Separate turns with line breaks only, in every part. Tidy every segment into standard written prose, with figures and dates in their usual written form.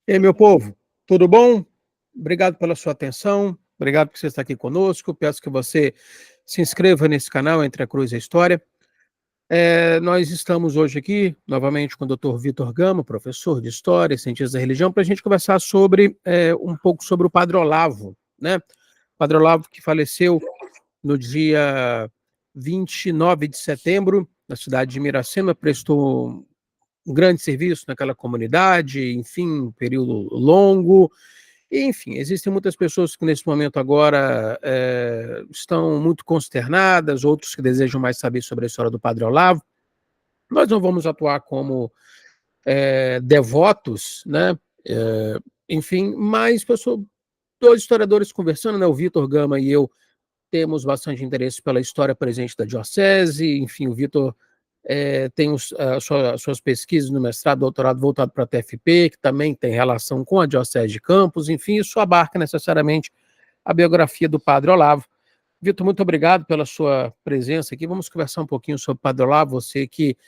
E aí, meu povo, tudo bom? Obrigado pela sua atenção, obrigado por você estar aqui conosco. Peço que você se inscreva nesse canal Entre a Cruz e a História. Nós estamos hoje aqui, novamente, com o Dr. Vitor Gama, professor de História, cientista da religião, para a gente conversar sobre um pouco sobre o Padre Olavo, né? Padre Olavo que faleceu no dia 29 de setembro, na cidade de Miracema, prestou um grande serviço naquela comunidade, enfim, um período longo. E, enfim, existem muitas pessoas que nesse momento agora estão muito consternadas, outros que desejam mais saber sobre a história do Padre Olavo. Nós não vamos atuar como devotos, né? Enfim, mas dois historiadores conversando, né? O Vitor Gama e eu temos bastante interesse pela história presente da diocese. Enfim, o Vitor tem suas pesquisas no mestrado, doutorado voltado para a TFP, que também tem relação com a Diocese de Campos. Enfim, isso abarca necessariamente a biografia do Padre Olavo. Vitor, muito obrigado pela sua presença aqui. Vamos conversar um pouquinho sobre o Padre Olavo, você que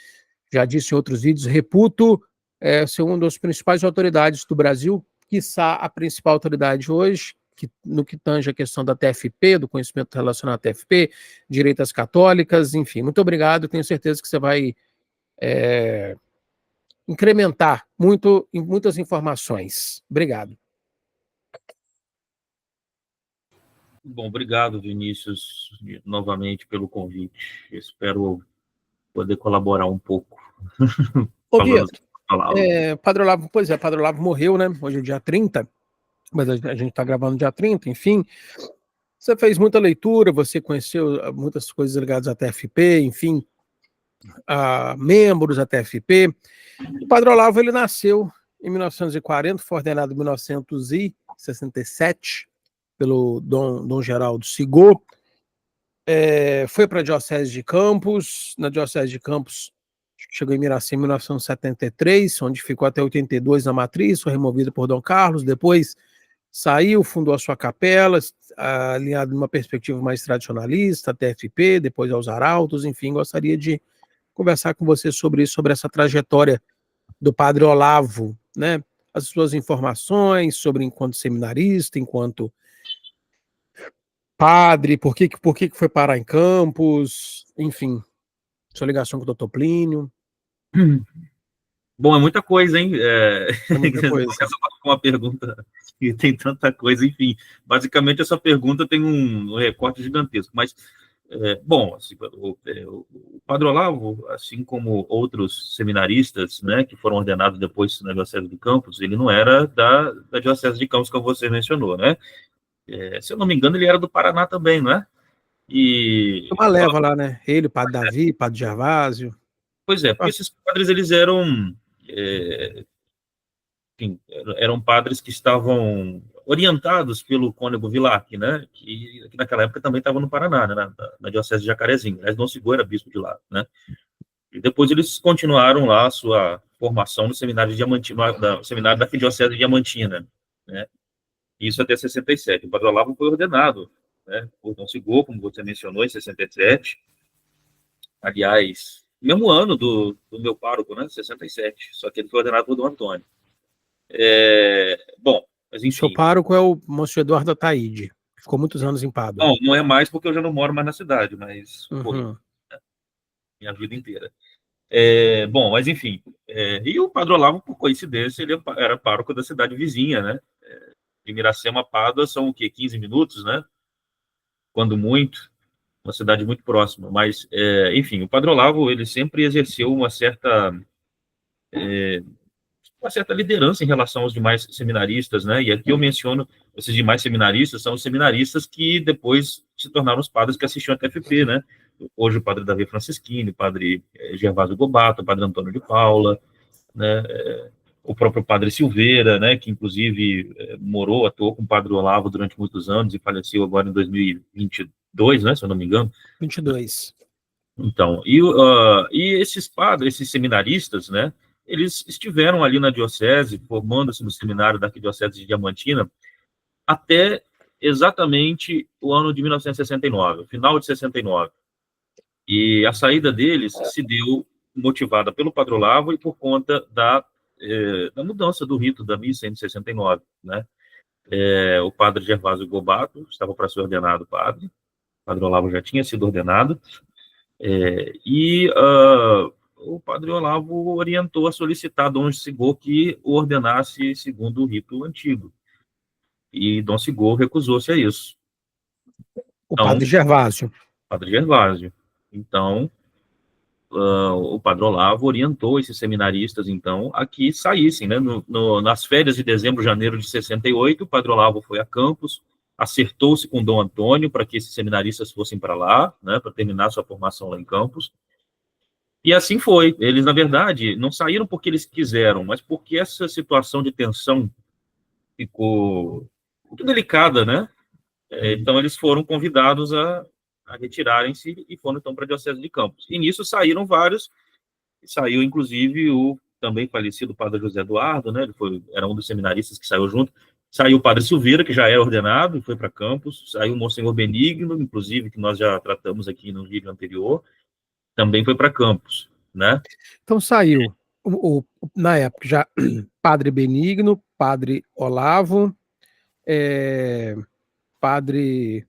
já disse em outros vídeos, reputo ser uma das principais autoridades do Brasil, quiçá a principal autoridade hoje, no que tange a questão da TFP, do conhecimento relacionado à TFP, direitas católicas, enfim. Muito obrigado, tenho certeza que você vai incrementar muitas informações. Obrigado.
Bom, obrigado, Vinícius, novamente pelo convite. Espero poder colaborar um pouco.
Ô, Vitor, Padre Olavo, pois é, Padre Olavo morreu, né? Hoje é dia 30, mas a gente está gravando dia 30, enfim. Você fez muita leitura, você conheceu muitas coisas ligadas à TFP, enfim, a membros da TFP. O Padre Olavo, ele nasceu em 1940, foi ordenado em 1967 pelo Dom Geraldo Sigô. Foi para a Diocese de Campos. Na Diocese de Campos chegou em Miracema em 1973, onde ficou até 82 na matriz, foi removido por Dom Carlos. Depois saiu, fundou a sua capela, alinhado numa perspectiva mais tradicionalista, TFP, depois aos Arautos. Enfim, gostaria de conversar com você sobre isso, sobre essa trajetória do Padre Olavo, né? As suas informações sobre enquanto seminarista, enquanto padre, por que foi parar em Campos, enfim, sua ligação com o Dr. Plínio.
Bom, é muita coisa, hein?
É muita coisa.
Uma pergunta que tem tanta coisa, enfim. Basicamente, essa pergunta tem um recorte gigantesco, mas, bom, assim, o Padre Olavo, assim como outros seminaristas, né, que foram ordenados depois na Diocese de Campos, ele não era da Diocese de Campos, como você mencionou, né? Se eu não me engano, ele era do Paraná também, não é? E
uma leva lá, né? Ele, Padre Davi, Padre Gervásio.
Pois é, porque esses padres, eles eram, enfim, eram padres que estavam orientados pelo cônego Vilac, né, que naquela época também estava no Paraná, né, na Diocese de Jacarezinho. Aliás, Dom Sigô era bispo de lá, né. E depois eles continuaram lá a sua formação no seminário de Diamantina, seminário da Arquidiocese de Diamantina, né, isso até 67. O Padre Olavo foi ordenado, né, por Dom Sigô, como você mencionou, em 67. Aliás, mesmo ano do meu pároco, né, 67, só que ele foi ordenado por Dom Antônio. Bom, mas enfim.
Seu pároco é o Monsenhor Eduardo Ataíde, que ficou muitos anos em Pádua.
Não é mais porque eu já não moro mais na cidade, mas
Uhum.
minha vida inteira. Bom, mas enfim. E o Padre Olavo, por coincidência, ele era pároco da cidade vizinha, né? De Miracema a Pádua são o quê? 15 minutos, né? Quando muito. Uma cidade muito próxima. Mas, enfim, o Padre Olavo, ele sempre exerceu uma certa liderança em relação aos demais seminaristas, né? E aqui eu menciono esses demais seminaristas, são os seminaristas que depois se tornaram os padres que assistiam a TFP, né? Hoje o padre Davi Francisquini, o padre Gervásio Gobato, o padre Antônio de Paula, né? O próprio padre Silveira, né? Que inclusive atuou com o padre Olavo durante muitos anos e faleceu agora em 2022, né? Se eu não me engano.
22.
Então, e esses padres, esses seminaristas, né? Eles estiveram ali na diocese, formando-se no seminário da Arquidiocese de Diamantina, até exatamente o ano de 1969, o final de 69. E a saída deles se deu motivada pelo Padre Olavo e por conta da da mudança do rito da missa em 69, né? O padre Gervásio Gobato estava para ser ordenado padre, o padre Olavo já tinha sido ordenado, e o padre Olavo orientou a solicitar Dom Sigô que o ordenasse segundo o rito antigo, e Dom Sigô recusou-se a isso.
O
Então,
padre Gervásio.
padre Gervásio. Então, o padre Olavo orientou esses seminaristas, então, a que saíssem, né? Nas férias de dezembro, janeiro de 68, o padre Olavo foi a Campos, acertou-se com Dom Antônio para que esses seminaristas fossem para lá, né, para terminar sua formação lá em Campos. E assim foi. Eles, na verdade, não saíram porque eles quiseram, mas porque essa situação de tensão ficou muito delicada, né? Então, eles foram convidados a retirarem-se e foram, então, para a Diocese de Campos. E nisso saíram vários. Saiu, inclusive, o também falecido padre José Eduardo, né? Era um dos seminaristas que saiu junto. Saiu o padre Silveira, que já é ordenado, e foi para Campos. Saiu o Monsenhor Benigno, inclusive, que nós já tratamos aqui no vídeo anterior, também foi para Campos, né?
Então saiu, na época, já padre Benigno, padre Olavo, padre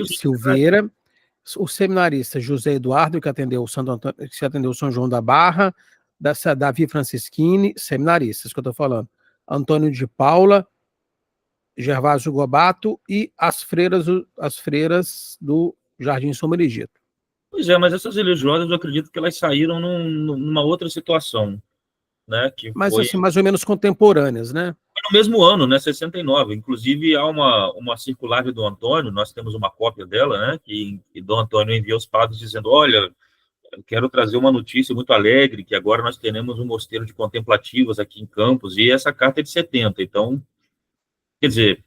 Silveira, o seminarista José Eduardo, que atendeu o São João da Barra, Davi Francisquini, seminaristas que eu estou falando, Antônio de Paula, Gervásio Gobato e as freiras do Jardim São Benedito.
Pois é, mas essas religiosas, eu acredito que elas saíram numa outra situação, né?
Mas assim, mais ou menos contemporâneas, né?
No mesmo ano, né, 69. Inclusive, há uma circular de Dom Antônio, nós temos uma cópia dela, né, que Dom Antônio envia aos padres dizendo: olha, eu quero trazer uma notícia muito alegre, que agora nós teremos um mosteiro de contemplativos aqui em Campos, e essa carta é de 70. Então, quer dizer,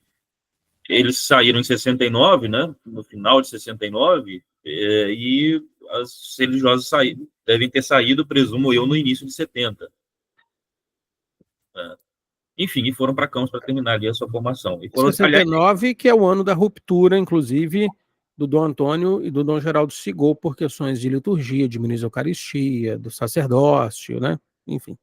eles saíram em 69, né, no final de 69, e as religiosas devem ter saído, presumo eu, no início de 70. Enfim, e foram para Campos para terminar ali a sua formação. E foram,
69, que é o ano da ruptura, inclusive, do Dom Antônio e do Dom Geraldo Sigô, por questões de liturgia, de ministro da Eucaristia, do sacerdócio, né? Enfim.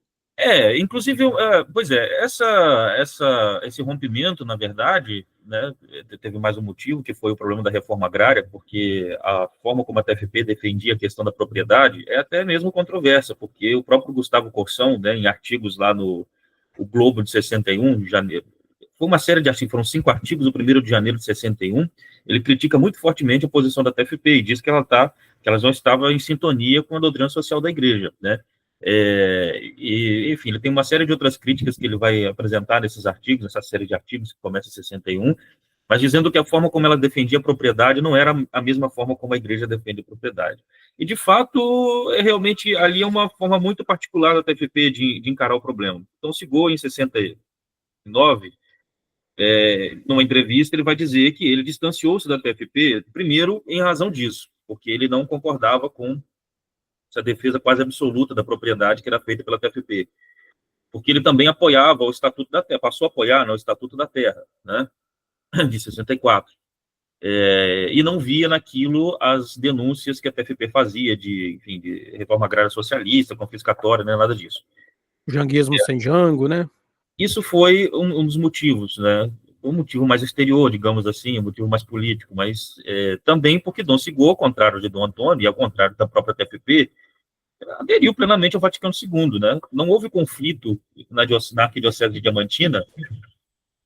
Inclusive, pois é, esse rompimento, na verdade, né, teve mais um motivo, que foi o problema da reforma agrária, porque a forma como a TFP defendia a questão da propriedade é até mesmo controversa, porque o próprio Gustavo Corsão, né, em artigos lá no o Globo de 61, de janeiro, foi uma série de artigos, foram 5 artigos, o 1º de janeiro de 61, ele critica muito fortemente a posição da TFP e diz que ela não estava em sintonia com a doutrina social da igreja, né? Enfim, ele tem uma série de outras críticas que ele vai apresentar nesses artigos, nessa série de artigos que começa em 61, mas dizendo que a forma como ela defendia a propriedade não era a mesma forma como a igreja defende a propriedade. E, de fato, realmente, ali é uma forma muito particular da TFP de encarar o problema. Então, Sigô, em 69, numa entrevista, ele vai dizer que ele distanciou-se da TFP, primeiro, em razão disso, porque ele não concordava com essa defesa quase absoluta da propriedade que era feita pela TFP, porque ele também apoiava o Estatuto da Terra, passou a apoiar, né, o Estatuto da Terra, né, de 64, e não via naquilo as denúncias que a TFP fazia enfim, de reforma agrária socialista, confiscatória, né, nada disso.
Janguismo sem Jango, né?
Isso foi um dos motivos, né, um motivo mais exterior, digamos assim, um motivo mais político, mas também porque Dom Sigô, ao contrário de Dom Antônio e ao contrário da própria TFP, aderiu plenamente ao Vaticano II, né? Não houve conflito na Arquidiocese de Diamantina,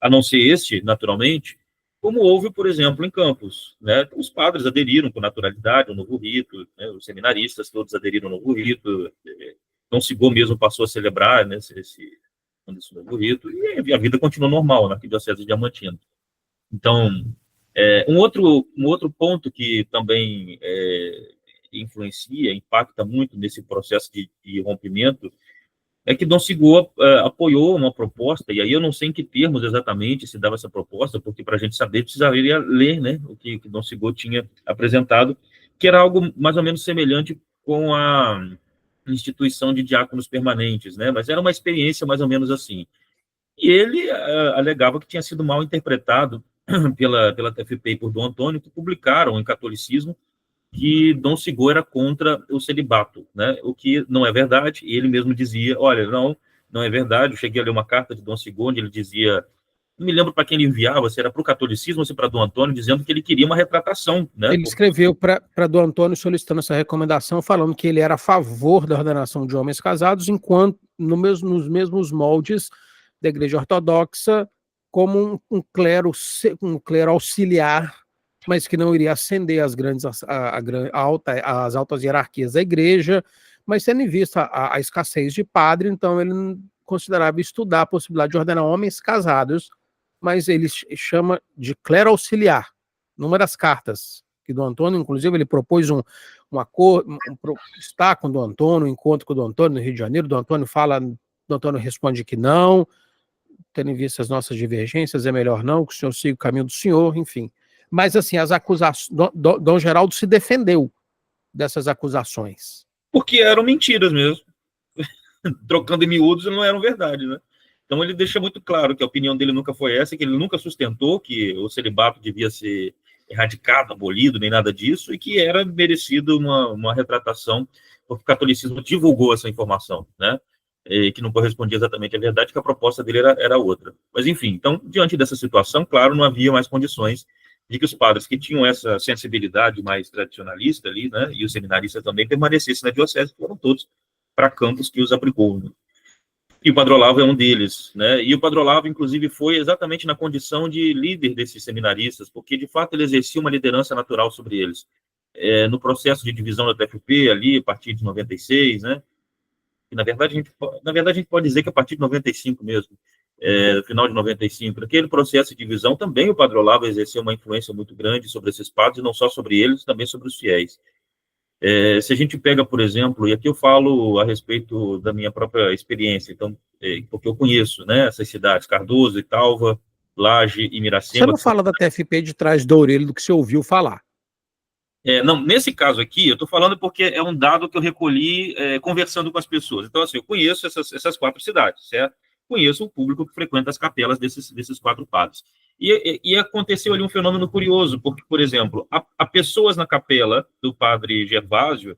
a não ser este, naturalmente, como houve, por exemplo, em Campos, né? Os padres aderiram com naturalidade ao novo rito, né? Os seminaristas todos aderiram ao novo rito, Dom Sigô mesmo passou a celebrar, né, esse novo rito, e a vida continua normal na Arquidiocese de Diamantina. Então, um outro ponto que também influencia, impacta muito nesse processo de rompimento, é que Dom Sigô apoiou uma proposta, e aí eu não sei em que termos exatamente se dava essa proposta, porque para a gente saber precisaria ler, né, o que Dom Sigô tinha apresentado, que era algo mais ou menos semelhante com a instituição de diáconos permanentes, né, mas era uma experiência mais ou menos assim. E ele alegava que tinha sido mal interpretado pela TFP e por Dom Antônio, que publicaram em Catolicismo que Dom Sigô era contra o celibato, né? O que não é verdade. Ele mesmo dizia: olha, não, não é verdade. Eu cheguei a ler uma carta de Dom Sigor, onde ele dizia, não me lembro para quem ele enviava, se era para o catolicismo ou se para Dom Antônio, dizendo que ele queria uma retratação, né?
Ele escreveu para Dom Antônio solicitando essa recomendação, falando que ele era a favor da ordenação de homens casados, enquanto nos mesmos moldes da Igreja Ortodoxa, como um clero auxiliar, mas que não iria ascender as as altas hierarquias da Igreja, mas tendo em vista a escassez de padre, então ele considerava estudar a possibilidade de ordenar homens casados, mas ele chama de clero auxiliar. Numa das cartas que Dom Antônio, inclusive, ele propôs um acordo, está com Dom Antônio, um encontro com Dom Antônio no Rio de Janeiro. Dom Antônio Dom Antônio responde que não, tendo em vista as nossas divergências, é melhor não, que o senhor siga o caminho do senhor, enfim. Mas, assim, as acusações, Dom Geraldo se defendeu dessas acusações.
Porque eram mentiras mesmo. Trocando em miúdos, não eram verdade, né? Então ele deixa muito claro que a opinião dele nunca foi essa, que ele nunca sustentou que o celibato devia ser erradicado, abolido, nem nada disso, e que era merecido uma retratação, porque o catolicismo divulgou essa informação, né? E que não correspondia exatamente à verdade, que a proposta dele era outra. Mas, enfim, então, diante dessa situação, claro, não havia mais condições de que os padres que tinham essa sensibilidade mais tradicionalista ali, né, e os seminaristas também, permanecessem na diocese, que foram todos para campos que os abrigou, né? E o Padre Olavo é um deles, né? E o Padre Olavo, inclusive, foi exatamente na condição de líder desses seminaristas, porque, de fato, ele exercia uma liderança natural sobre eles. No processo de divisão da TFP, ali, a partir de 96, né? E, na verdade, a gente pode dizer que a partir de 95 mesmo, no final de 95, naquele processo de divisão, também o Padre Olavo exerceu uma influência muito grande sobre esses padres, não só sobre eles, também sobre os fiéis. Se a gente pega, por exemplo, e aqui eu falo a respeito da minha própria experiência, então, porque eu conheço, né, essas cidades, Cardoso, Italva, Laje e Miracema.
Você não fala da TFP de trás da orelha do que você ouviu falar.
Não, nesse caso aqui, eu estou falando porque é um dado que eu recolhi conversando com as pessoas. Então, assim, eu conheço essas 4 cidades, certo? Conheço o público que frequenta as capelas desses 4 padres. E aconteceu ali um fenômeno curioso, porque, por exemplo, há pessoas na capela do padre Gervásio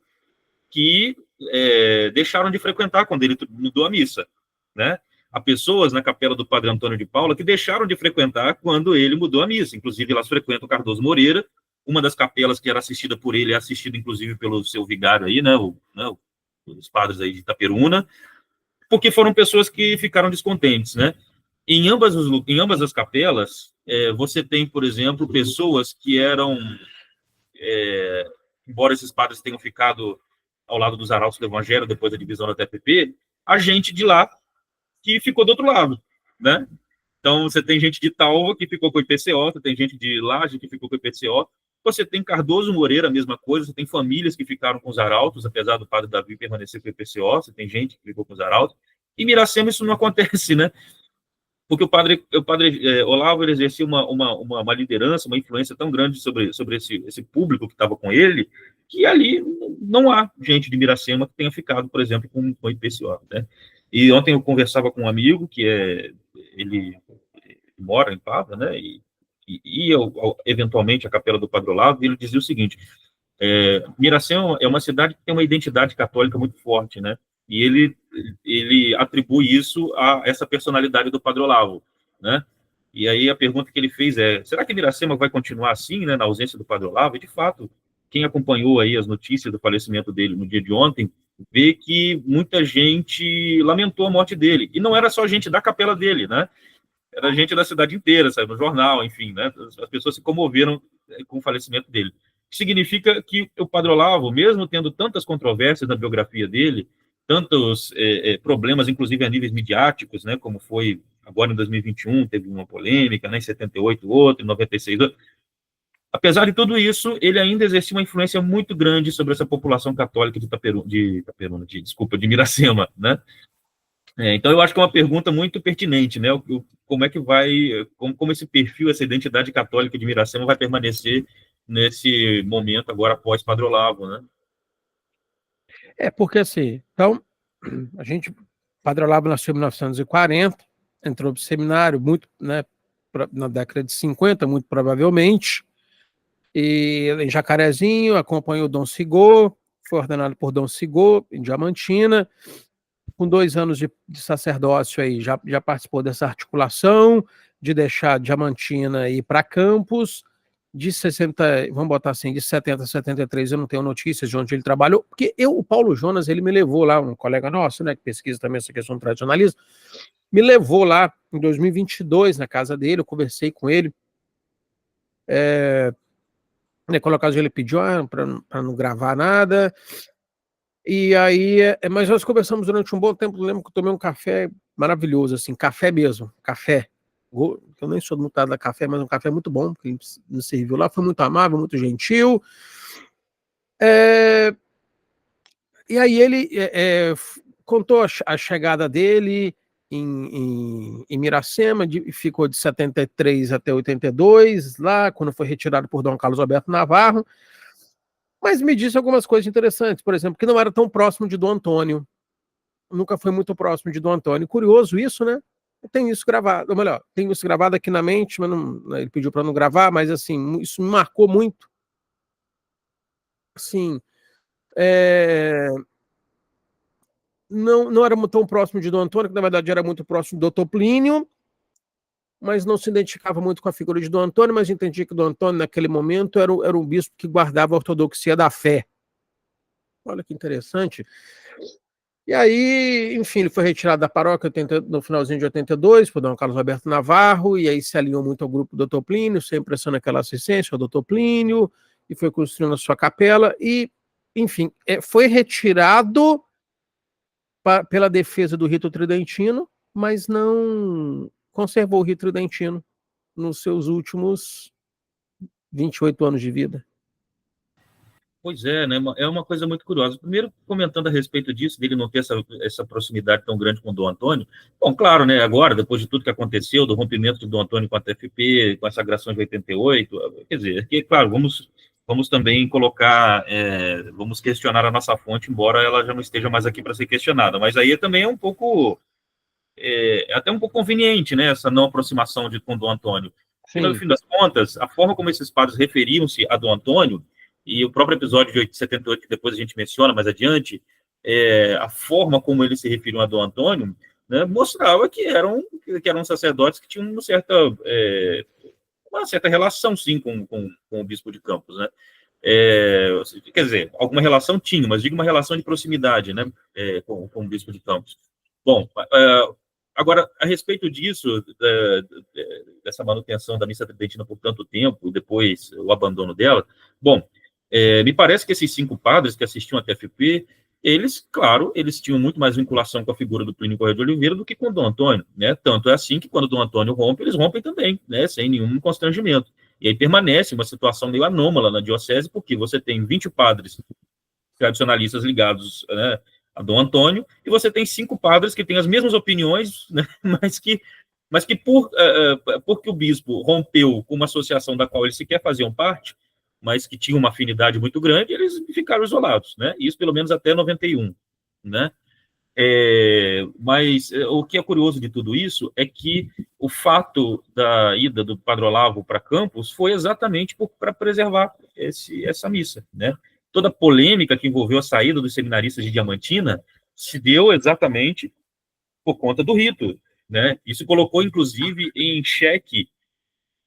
que deixaram de frequentar quando ele mudou a missa, né? Há pessoas na capela do padre Antônio de Paula que deixaram de frequentar quando ele mudou a missa. Inclusive, elas frequentam o Cardoso Moreira. Uma das capelas que era assistida por ele é assistida, inclusive, pelo seu vigário aí, né? Os padres aí de Itaperuna, porque foram pessoas que ficaram descontentes, né? Em ambas as capelas, você tem, por exemplo, pessoas que eram, embora esses padres tenham ficado ao lado dos arautos do Evangelho depois da divisão da TFP, a gente de lá que ficou do outro lado, né? Então, você tem gente de Talva que ficou com o IPCO, você tem gente de Laje que ficou com o IPCO, você tem Cardoso Moreira, a mesma coisa, você tem famílias que ficaram com os arautos, apesar do padre Davi permanecer com o IPCO, você tem gente que ficou com os arautos. Em Miracema isso não acontece, né? Porque o padre Olavo ele exercia uma liderança, uma influência tão grande sobre esse público que estava com ele, que ali não há gente de Miracema que tenha ficado, por exemplo, com o IPCO, né? E ontem eu conversava com um amigo que ele mora em Pava, né? E ia eventualmente à capela do Padre Olavo, e ele dizia o seguinte: Miracema é uma cidade que tem uma identidade católica muito forte, né? E ele atribui isso a essa personalidade do Padre Olavo, né? E aí a pergunta que ele fez será que Miracema vai continuar assim, né, na ausência do Padre Olavo? E, de fato, quem acompanhou aí as notícias do falecimento dele no dia de ontem, vê que muita gente lamentou a morte dele. E não era só gente da capela dele, né? Era gente da cidade inteira, saiu no jornal, enfim, né? As pessoas se comoveram com o falecimento dele. Significa que o Padre Olavo, mesmo tendo tantas controvérsias na biografia dele, tantos problemas, inclusive a níveis midiáticos, né, como foi agora em 2021, teve uma polêmica, né, em 78 outra, em 96 outra. Apesar de tudo isso, ele ainda exercia uma influência muito grande sobre essa população católica de Miracema, né? Então, eu acho que é uma pergunta muito pertinente, né? Como é que como esse perfil, essa identidade católica de Miracema vai permanecer nesse momento agora após Padre Olavo, né?
Porque assim, então, Padre Olavo nasceu em 1940, entrou para o seminário muito, né, na década de 50, muito provavelmente, e em Jacarezinho acompanhou Dom Sigor, foi ordenado por Dom Sigor, em Diamantina, com 2 anos de sacerdócio aí, já participou dessa articulação, de deixar Diamantina e ir para Campos, de 60, vamos botar assim, de 70 a 73, eu não tenho notícias de onde ele trabalhou, porque o Paulo Jonas, ele me levou lá, um colega nosso, né, que pesquisa também essa questão do tradicionalismo, me levou lá em 2022 na casa dele, eu conversei com ele, colocar ele pediu para não gravar nada, e aí, mas nós conversamos durante um bom tempo, eu lembro que eu tomei um café maravilhoso, assim, café mesmo, café, eu nem sou mutado da café, mas um café muito bom, que ele nos serviu lá, foi muito amável, muito gentil, e aí ele contou a chegada dele em Miracema, ficou de 73 até 82, lá, quando foi retirado por Dom Carlos Alberto Navarro, mas me disse algumas coisas interessantes, por exemplo, que não era tão próximo de Dom Antônio, nunca foi muito próximo de Dom Antônio. Curioso isso, né? Eu tenho isso gravado, ou melhor, tenho isso gravado aqui na mente, mas não, ele pediu para não gravar, mas assim, isso me marcou muito. Assim, não era tão próximo de Dom Antônio, que na verdade era muito próximo do Dr. Plínio, mas não se identificava muito com a figura de Dom Antônio, mas entendia que Dom Antônio, naquele momento, era um bispo que guardava a ortodoxia da fé. Olha que interessante. E aí, enfim, ele foi retirado da paróquia no finalzinho de 82, por Dom Carlos Alberto Navarro, e aí se alinhou muito ao grupo do Dr. Plínio, sempre prestando aquela assistência ao Dr. Plínio, e foi construindo a sua capela, e, enfim, foi retirado pela defesa do rito tridentino, mas não conservou o rito tridentino nos seus últimos 28 anos de vida.
Pois é, né? É uma coisa muito curiosa. Primeiro, comentando a respeito disso, dele não ter essa proximidade tão grande com o Dom Antônio. Bom, claro, né? Agora, depois de tudo que aconteceu, do rompimento de Dom Antônio com a TFP, com a sagração de 88, quer dizer, que, claro, vamos também colocar, vamos questionar a nossa fonte, embora ela já não esteja mais aqui para ser questionada. Mas aí também é um pouco, até um pouco conveniente, né? Essa não aproximação com Dom Antônio. E, no fim das contas, a forma como esses padres referiam-se a Dom Antônio, e o próprio episódio de 78, que depois a gente menciona mais adiante, a forma como eles se referiam a Dom Antônio, né, mostrava que eram sacerdotes que tinham uma certa relação, sim, com o bispo de Campos, né? Quer dizer, alguma relação tinha, mas digo uma relação de proximidade, né, com o bispo de Campos. Bom, agora, a respeito disso, dessa manutenção da missa tridentina por tanto tempo, depois o abandono dela, bom, me parece que esses 5 padres que assistiam a TFP, eles, claro, eles tinham muito mais vinculação com a figura do Plínio Correia de Oliveira do que com o Dom Antônio, né? Tanto é assim que quando o Dom Antônio rompe, eles rompem também, né? Sem nenhum constrangimento. E aí permanece uma situação meio anômala na diocese, porque você tem 20 padres tradicionalistas ligados, né, a Dom Antônio, e você tem 5 padres que têm as mesmas opiniões, né, mas que porque o bispo rompeu com uma associação da qual eles sequer faziam parte, mas que tinha uma afinidade muito grande, eles ficaram isolados, né? Isso pelo menos até 91, né? Mas o que é curioso de tudo isso é que o fato da ida do Padre Olavo para Campos foi exatamente para preservar essa missa, né? Toda a polêmica que envolveu a saída dos seminaristas de Diamantina se deu exatamente por conta do rito, né? Isso colocou, inclusive, em xeque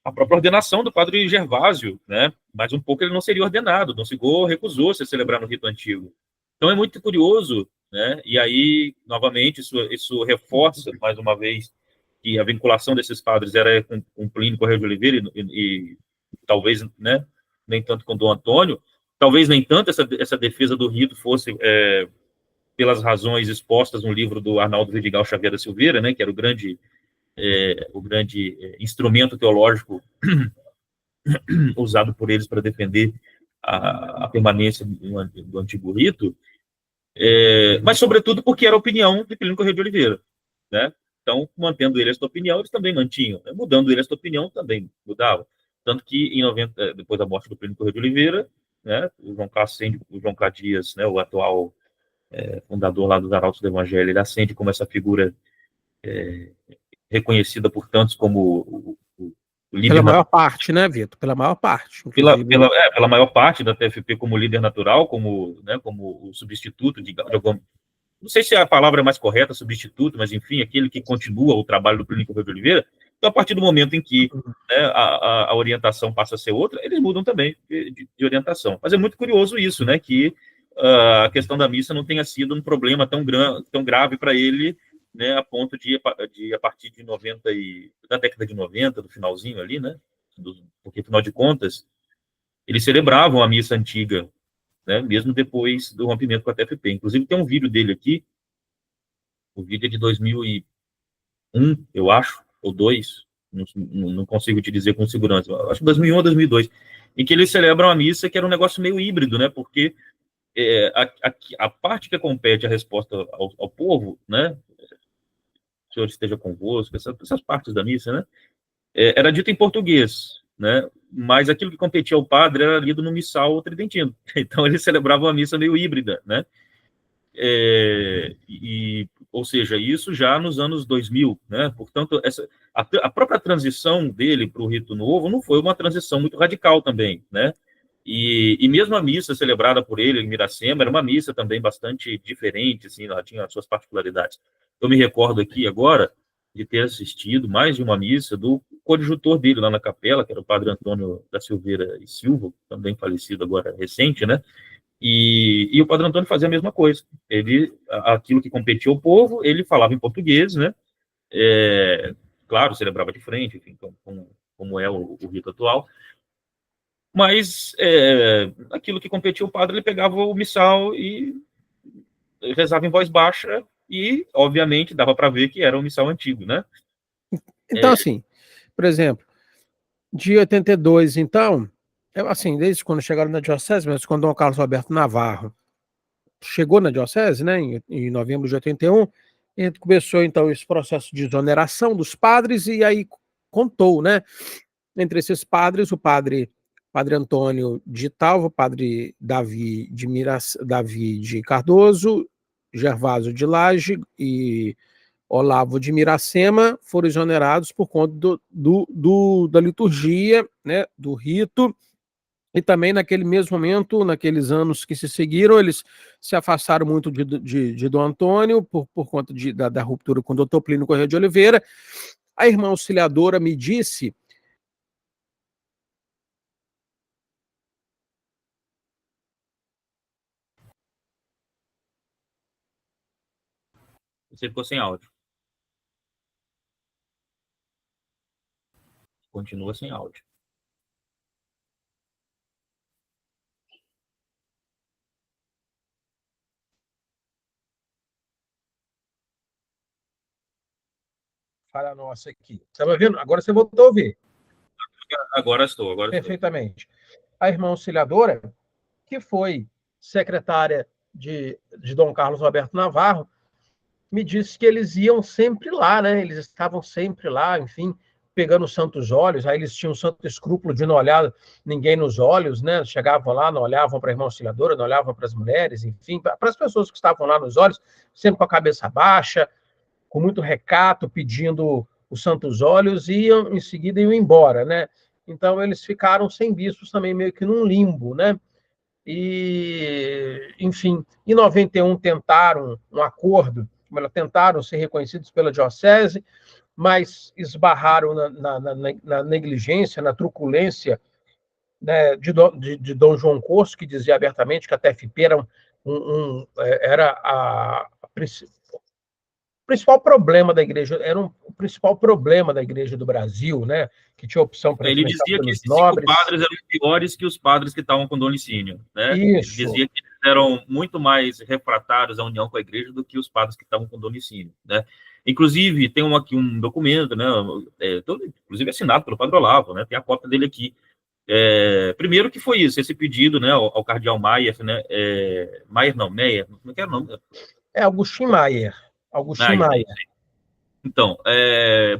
a própria ordenação do padre Gervásio, né? Mas um pouco ele não seria ordenado, Dom Sigor recusou-se a celebrar no rito antigo. Então é muito curioso, né? E aí, novamente, isso reforça, mais uma vez, que a vinculação desses padres era com Plínio Correia de Oliveira e talvez, né, nem tanto com Dom Antônio, talvez nem tanto essa defesa do rito fosse pelas razões expostas no livro do Arnaldo Vidigal Xavier da Silveira, né, que era o grande instrumento teológico usado por eles para defender a permanência do antigo rito, mas, sobretudo, porque era a opinião de Plínio Correia de Oliveira, né? Então, mantendo ele esta opinião, eles também mantinham. Né? Mudando ele esta opinião, também mudavam. Tanto que, depois da morte do Plínio Correia de Oliveira, né, o João K. Dias, né, o atual fundador lá dos Arautos do Evangelho, ele ascende como essa figura reconhecida por tantos como o líder...
Pela maior parte, né, Vitor? Pela maior parte.
Pela maior parte da TFP como líder natural, como o substituto de não sei se a palavra é mais correta, substituto, mas enfim, aquele que continua o trabalho do Plínio Corrêa de Oliveira. Então, a partir do momento em que, né, a orientação passa a ser outra, eles mudam também de orientação. Mas é muito curioso isso, né, que a questão da missa não tenha sido um problema tão grave para ele, né, a ponto de a partir de da década de 90, do finalzinho ali, né, porque, afinal de contas, eles celebravam a missa antiga, né, mesmo depois do rompimento com a TFP. Inclusive, tem um vídeo dele aqui, o vídeo é de 2001, eu acho, ou 2, não consigo te dizer com segurança, acho que 2001 ou 2002, em que eles celebram a missa, que era um negócio meio híbrido, né, porque a parte que compete a resposta ao povo, né, o Senhor esteja convosco, essas partes da missa, né, era dito em português, né, mas aquilo que competia ao padre era lido no missal tridentino. Então, eles celebravam a missa meio híbrida, né, ou seja, isso já nos anos 2000, né, portanto, a própria transição dele para o rito novo não foi uma transição muito radical também, né, e mesmo a missa celebrada por ele em Miracema era uma missa também bastante diferente, assim, ela tinha as suas particularidades. Eu me recordo aqui agora de ter assistido mais de uma missa do coadjutor dele lá na capela, que era o padre Antônio da Silveira e Silva, também falecido agora recente, né? E o padre Antônio fazia a mesma coisa. Aquilo que competia ao povo, ele falava em português, né? Claro, celebrava de frente, enfim, como é o rito atual. Mas aquilo que competia o padre, ele pegava o missal e rezava em voz baixa e, obviamente, dava para ver que era um missal antigo, né?
Então, assim, por exemplo, de 82, então, assim, desde quando chegaram na diocese, mas quando Dom Carlos Alberto Navarro chegou na diocese, né, em novembro de 81, começou, então, esse processo de exoneração dos padres, e aí contou, né, entre esses padres, o padre Antônio de Talva, o padre Davi de Cardoso, Gervásio de Lage e Olavo de Miracema foram exonerados por conta da liturgia, né, do rito, e também naquele mesmo momento, naqueles anos que se seguiram, eles se afastaram muito de Dom Antônio por conta da ruptura com o doutor Plínio Corrêa de Oliveira. A irmã auxiliadora me disse...
Você ficou sem áudio. Continua sem áudio.
Falha nossa aqui. Você está ouvindo? Agora você voltou a ouvir.
Agora estou.
Perfeitamente. A irmã auxiliadora, que foi secretária de Dom Carlos Alberto Navarro, me disse que eles iam sempre lá, né? Eles estavam sempre lá, enfim, pegando os santos olhos. Aí eles tinham um santo escrúpulo de não olhar ninguém nos olhos, né? Chegavam lá, não olhavam para a irmã auxiliadora, não olhavam para as mulheres, enfim, para as pessoas que estavam lá nos olhos, sempre com a cabeça baixa, com muito recato, pedindo os santos olhos, e em seguida iam embora, né? Então eles ficaram sem bispos também, meio que num limbo, né? E, enfim, em 91 tentaram um acordo, tentaram ser reconhecidos pela diocese, mas esbarraram na negligência, na truculência, né, de Dom João Corso, que dizia abertamente que a TFP era o principal problema da igreja, o principal problema da igreja do Brasil, né? Que tinha opção para
ele dizia que esses 5 padres eram piores que os padres que estavam com Dom Licínio, né? Isso. Ele dizia que eles eram muito mais refratários à união com a igreja do que os padres que estavam com Dom Licínio, né? Inclusive, tem aqui um documento, né? Inclusive assinado pelo Padre Olavo, né? Tem a cópia dele aqui. Primeiro que foi isso, esse pedido, né, ao cardeal Maier, né? Meyer, como é que era o nome?
Agustin Maier.
Então,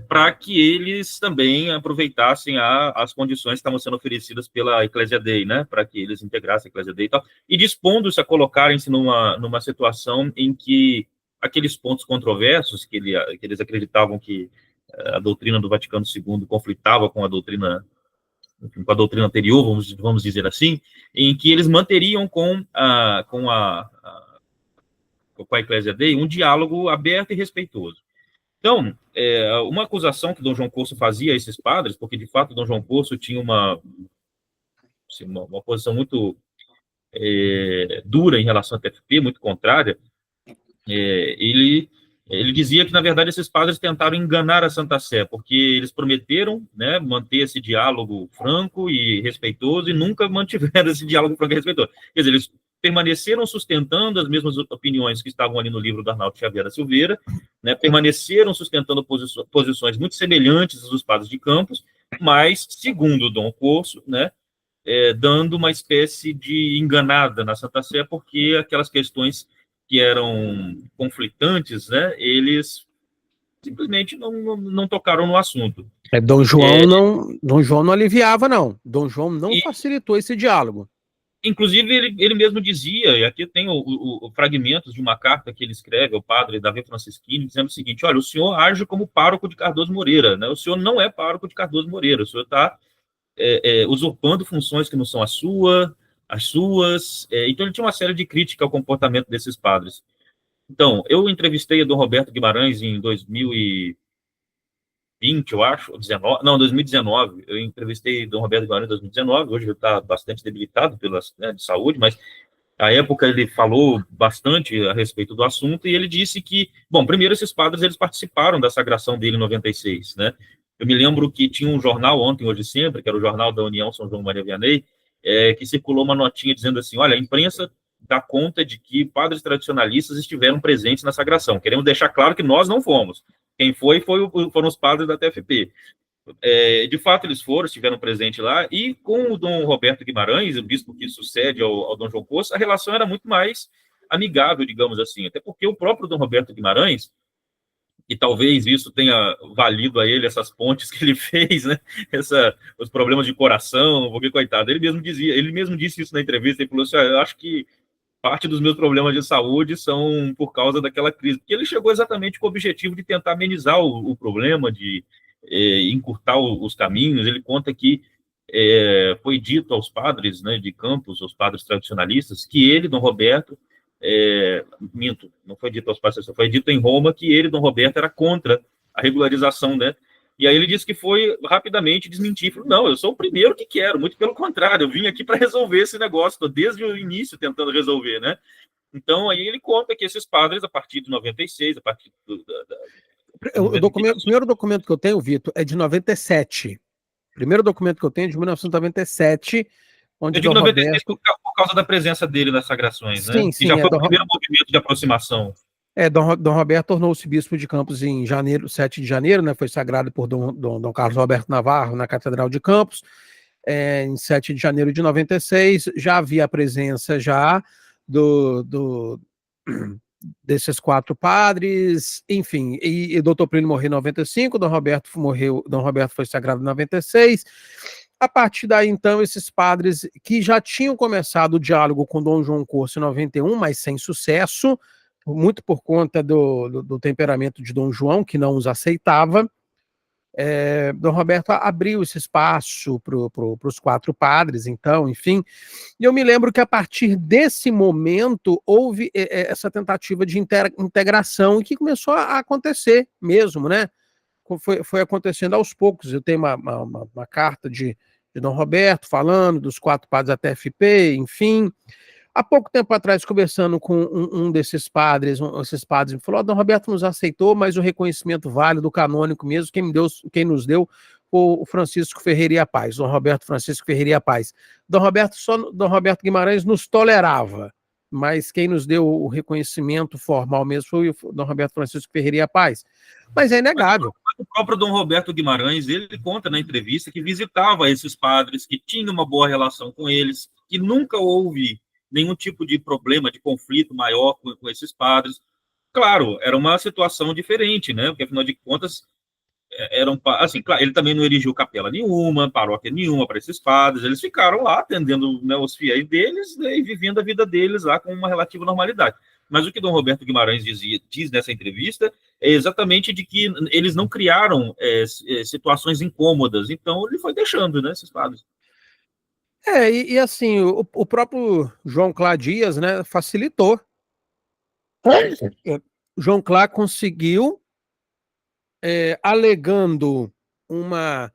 para que eles também aproveitassem as condições que estavam sendo oferecidas pela Ecclesia Dei, né, para que eles integrassem a Ecclesia Dei e tal, e dispondo-se a colocarem-se numa situação em que aqueles pontos controversos que eles acreditavam que a doutrina do Vaticano II conflitava com a doutrina anterior, vamos dizer assim, em que eles manteriam com com a Ecclesia Dei, um diálogo aberto e respeitoso. Então, uma acusação que Dom João Corso fazia a esses padres, porque de fato Dom João Corso tinha assim, uma posição muito dura em relação à TFP, muito contrária, ele dizia que, na verdade, esses padres tentaram enganar a Santa Sé, porque eles prometeram, né, manter esse diálogo franco e respeitoso e nunca mantiveram esse diálogo franco e respeitoso. Quer dizer, eles permaneceram sustentando as mesmas opiniões que estavam ali no livro do Arnaldo Xavier da Silveira, né, permaneceram sustentando posições muito semelhantes às dos padres de Campos, mas, segundo Dom Corso, né, dando uma espécie de enganada na Santa Sé, porque aquelas questões que eram conflitantes, né, eles simplesmente não tocaram no assunto.
Dom João não aliviava, não. Dom João não facilitou esse diálogo.
Inclusive, ele mesmo dizia, e aqui tem o fragmentos de uma carta que ele escreve ao padre Davi Francisquini, dizendo o seguinte: olha, o senhor age como pároco de Cardoso Moreira, né? O senhor não é pároco de Cardoso Moreira, o senhor está usurpando funções que não são as suas. Então, ele tinha uma série de críticas ao comportamento desses padres. Então, eu entrevistei o Dom Roberto Guimarães em 2020, eu acho, 2019. Eu entrevistei o Dom Roberto Guimarães em 2019. Hoje ele está bastante debilitado de saúde, mas à época ele falou bastante a respeito do assunto e ele disse que, bom, primeiro esses padres eles participaram da sagração dele em 96, né? Eu me lembro que tinha um jornal Ontem, Hoje e Sempre, que era o jornal da União São João Maria Vianney, que circulou uma notinha dizendo assim: olha, a imprensa dá conta de que padres tradicionalistas estiveram presentes na sagração. Queremos deixar claro que nós não fomos. Quem foram os padres da TFP. De fato, eles estiveram presentes lá, e com o Dom Roberto Guimarães, o bispo que sucede ao Dom João Corso, a relação era muito mais amigável, digamos assim, até porque o próprio Dom Roberto Guimarães, e talvez isso tenha valido a ele essas pontes que ele fez, né? Os problemas de coração, porque, coitado, ele mesmo disse isso na entrevista, ele falou assim: eu acho que parte dos meus problemas de saúde são por causa daquela crise, porque ele chegou exatamente com o objetivo de tentar amenizar o problema, de encurtar os caminhos. Ele conta que foi dito aos padres, né, de Campos, aos padres tradicionalistas, que ele, Dom Roberto, não foi dito aos padres, foi dito em Roma que ele, Dom Roberto, era contra a regularização, né? E aí ele disse que foi rapidamente desmentir. Falou: não, eu sou o primeiro que quero, muito pelo contrário, eu vim aqui para resolver esse negócio, estou desde o início tentando resolver, né? Então, aí ele conta que esses padres, a partir de 96, a partir
o primeiro documento que eu tenho, Vitor, é de 97. O primeiro documento que eu tenho é de 1997, onde
eu digo
Dom
96
Roberto...
por causa da presença dele nas sagrações, né?
Sim,
E já foi o primeiro movimento de aproximação.
Dom Roberto tornou-se bispo de Campos em janeiro, 7 de janeiro, né? Foi sagrado por Dom Carlos Roberto Navarro na Catedral de Campos, em 7 de janeiro de 96. Já havia a presença desses 4 padres, enfim, e Dr. Plínio morreu em 95, Dom Roberto foi sagrado em 96. A partir daí, então, esses padres que já tinham começado o diálogo com Dom João Corso em 91, mas sem sucesso, muito por conta do temperamento de Dom João, que não os aceitava, Dom Roberto abriu esse espaço para os 4 padres, então, enfim. E eu me lembro que a partir desse momento houve essa tentativa de integração que começou a acontecer mesmo, né? Foi acontecendo aos poucos. Eu tenho uma carta de Dom Roberto falando dos 4 padres da TFP, enfim. Há pouco tempo atrás, conversando com um desses padres, esses padres me falou: Dom Roberto nos aceitou, mas o reconhecimento válido, canônico mesmo, quem nos deu o Francisco Ferreira e Paz, Dom Roberto Francisco Ferreira e Paz. Dom Roberto Guimarães nos tolerava, mas quem nos deu o reconhecimento formal mesmo foi o Dom Roberto Francisco Ferreira e Paz. Mas é inegável.
O próprio Dom Roberto Guimarães, ele conta na entrevista que visitava esses padres, que tinha uma boa relação com eles, que nunca houve nenhum tipo de problema, de conflito maior com esses padres. Claro, era uma situação diferente, né? Porque, afinal de contas, assim, claro, ele também não erigiu capela nenhuma, paróquia nenhuma para esses padres. Eles ficaram lá atendendo, né, os fiéis deles, né, e vivendo a vida deles lá com uma relativa normalidade. Mas o que Dom Roberto Guimarães diz nessa entrevista é exatamente de que eles não criaram situações incômodas. Então, ele foi deixando, né, esses padres.
E assim, o próprio João Clá Dias, né, facilitou. João Clá conseguiu, alegando uma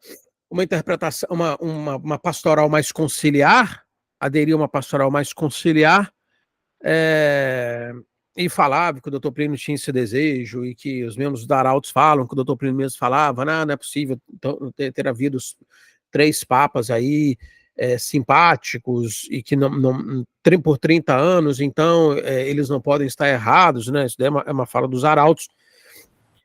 interpretação, uma pastoral mais conciliar, aderiu a uma pastoral mais conciliar, e falava que o doutor Plínio tinha esse desejo, e que os membros dos arautos falam que o doutor Plínio mesmo falava, não é possível ter havido 3 papas aí, simpáticos, e que por 30 anos, então, eles não podem estar errados, né? Isso é uma fala dos arautos.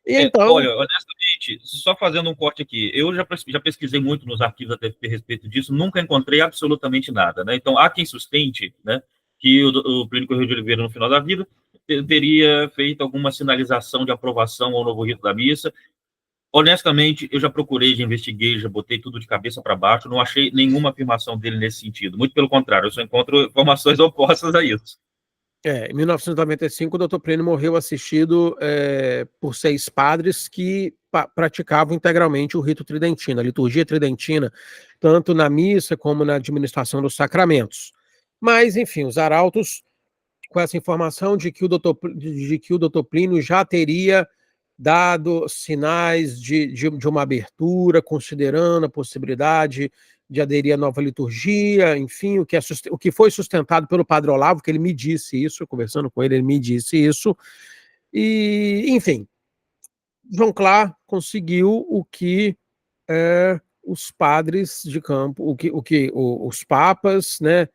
E então...
Olha, honestamente, só fazendo um corte aqui, eu já pesquisei muito nos arquivos da TFP a respeito disso, nunca encontrei absolutamente nada, né? Então, há quem sustente, né, que o Plínio Correia de Oliveira, no final da vida, teria feito alguma sinalização de aprovação ao novo rito da missa. Honestamente, eu já procurei, já investiguei, já botei tudo de cabeça para baixo, não achei nenhuma afirmação dele nesse sentido. Muito pelo contrário, eu só encontro informações opostas a isso.
Em 1995, o doutor Plínio morreu assistido por 6 padres que praticavam integralmente o rito tridentino, a liturgia tridentina, tanto na missa como na administração dos sacramentos. Mas, enfim, os arautos, com essa informação de que o doutor Plínio já teria dado sinais de uma abertura, considerando a possibilidade de aderir à nova liturgia, enfim, o que foi sustentado pelo padre Olavo, que ele me disse isso, conversando com ele me disse isso, e, enfim, João Clá conseguiu o que os padres de campo, os papas, né,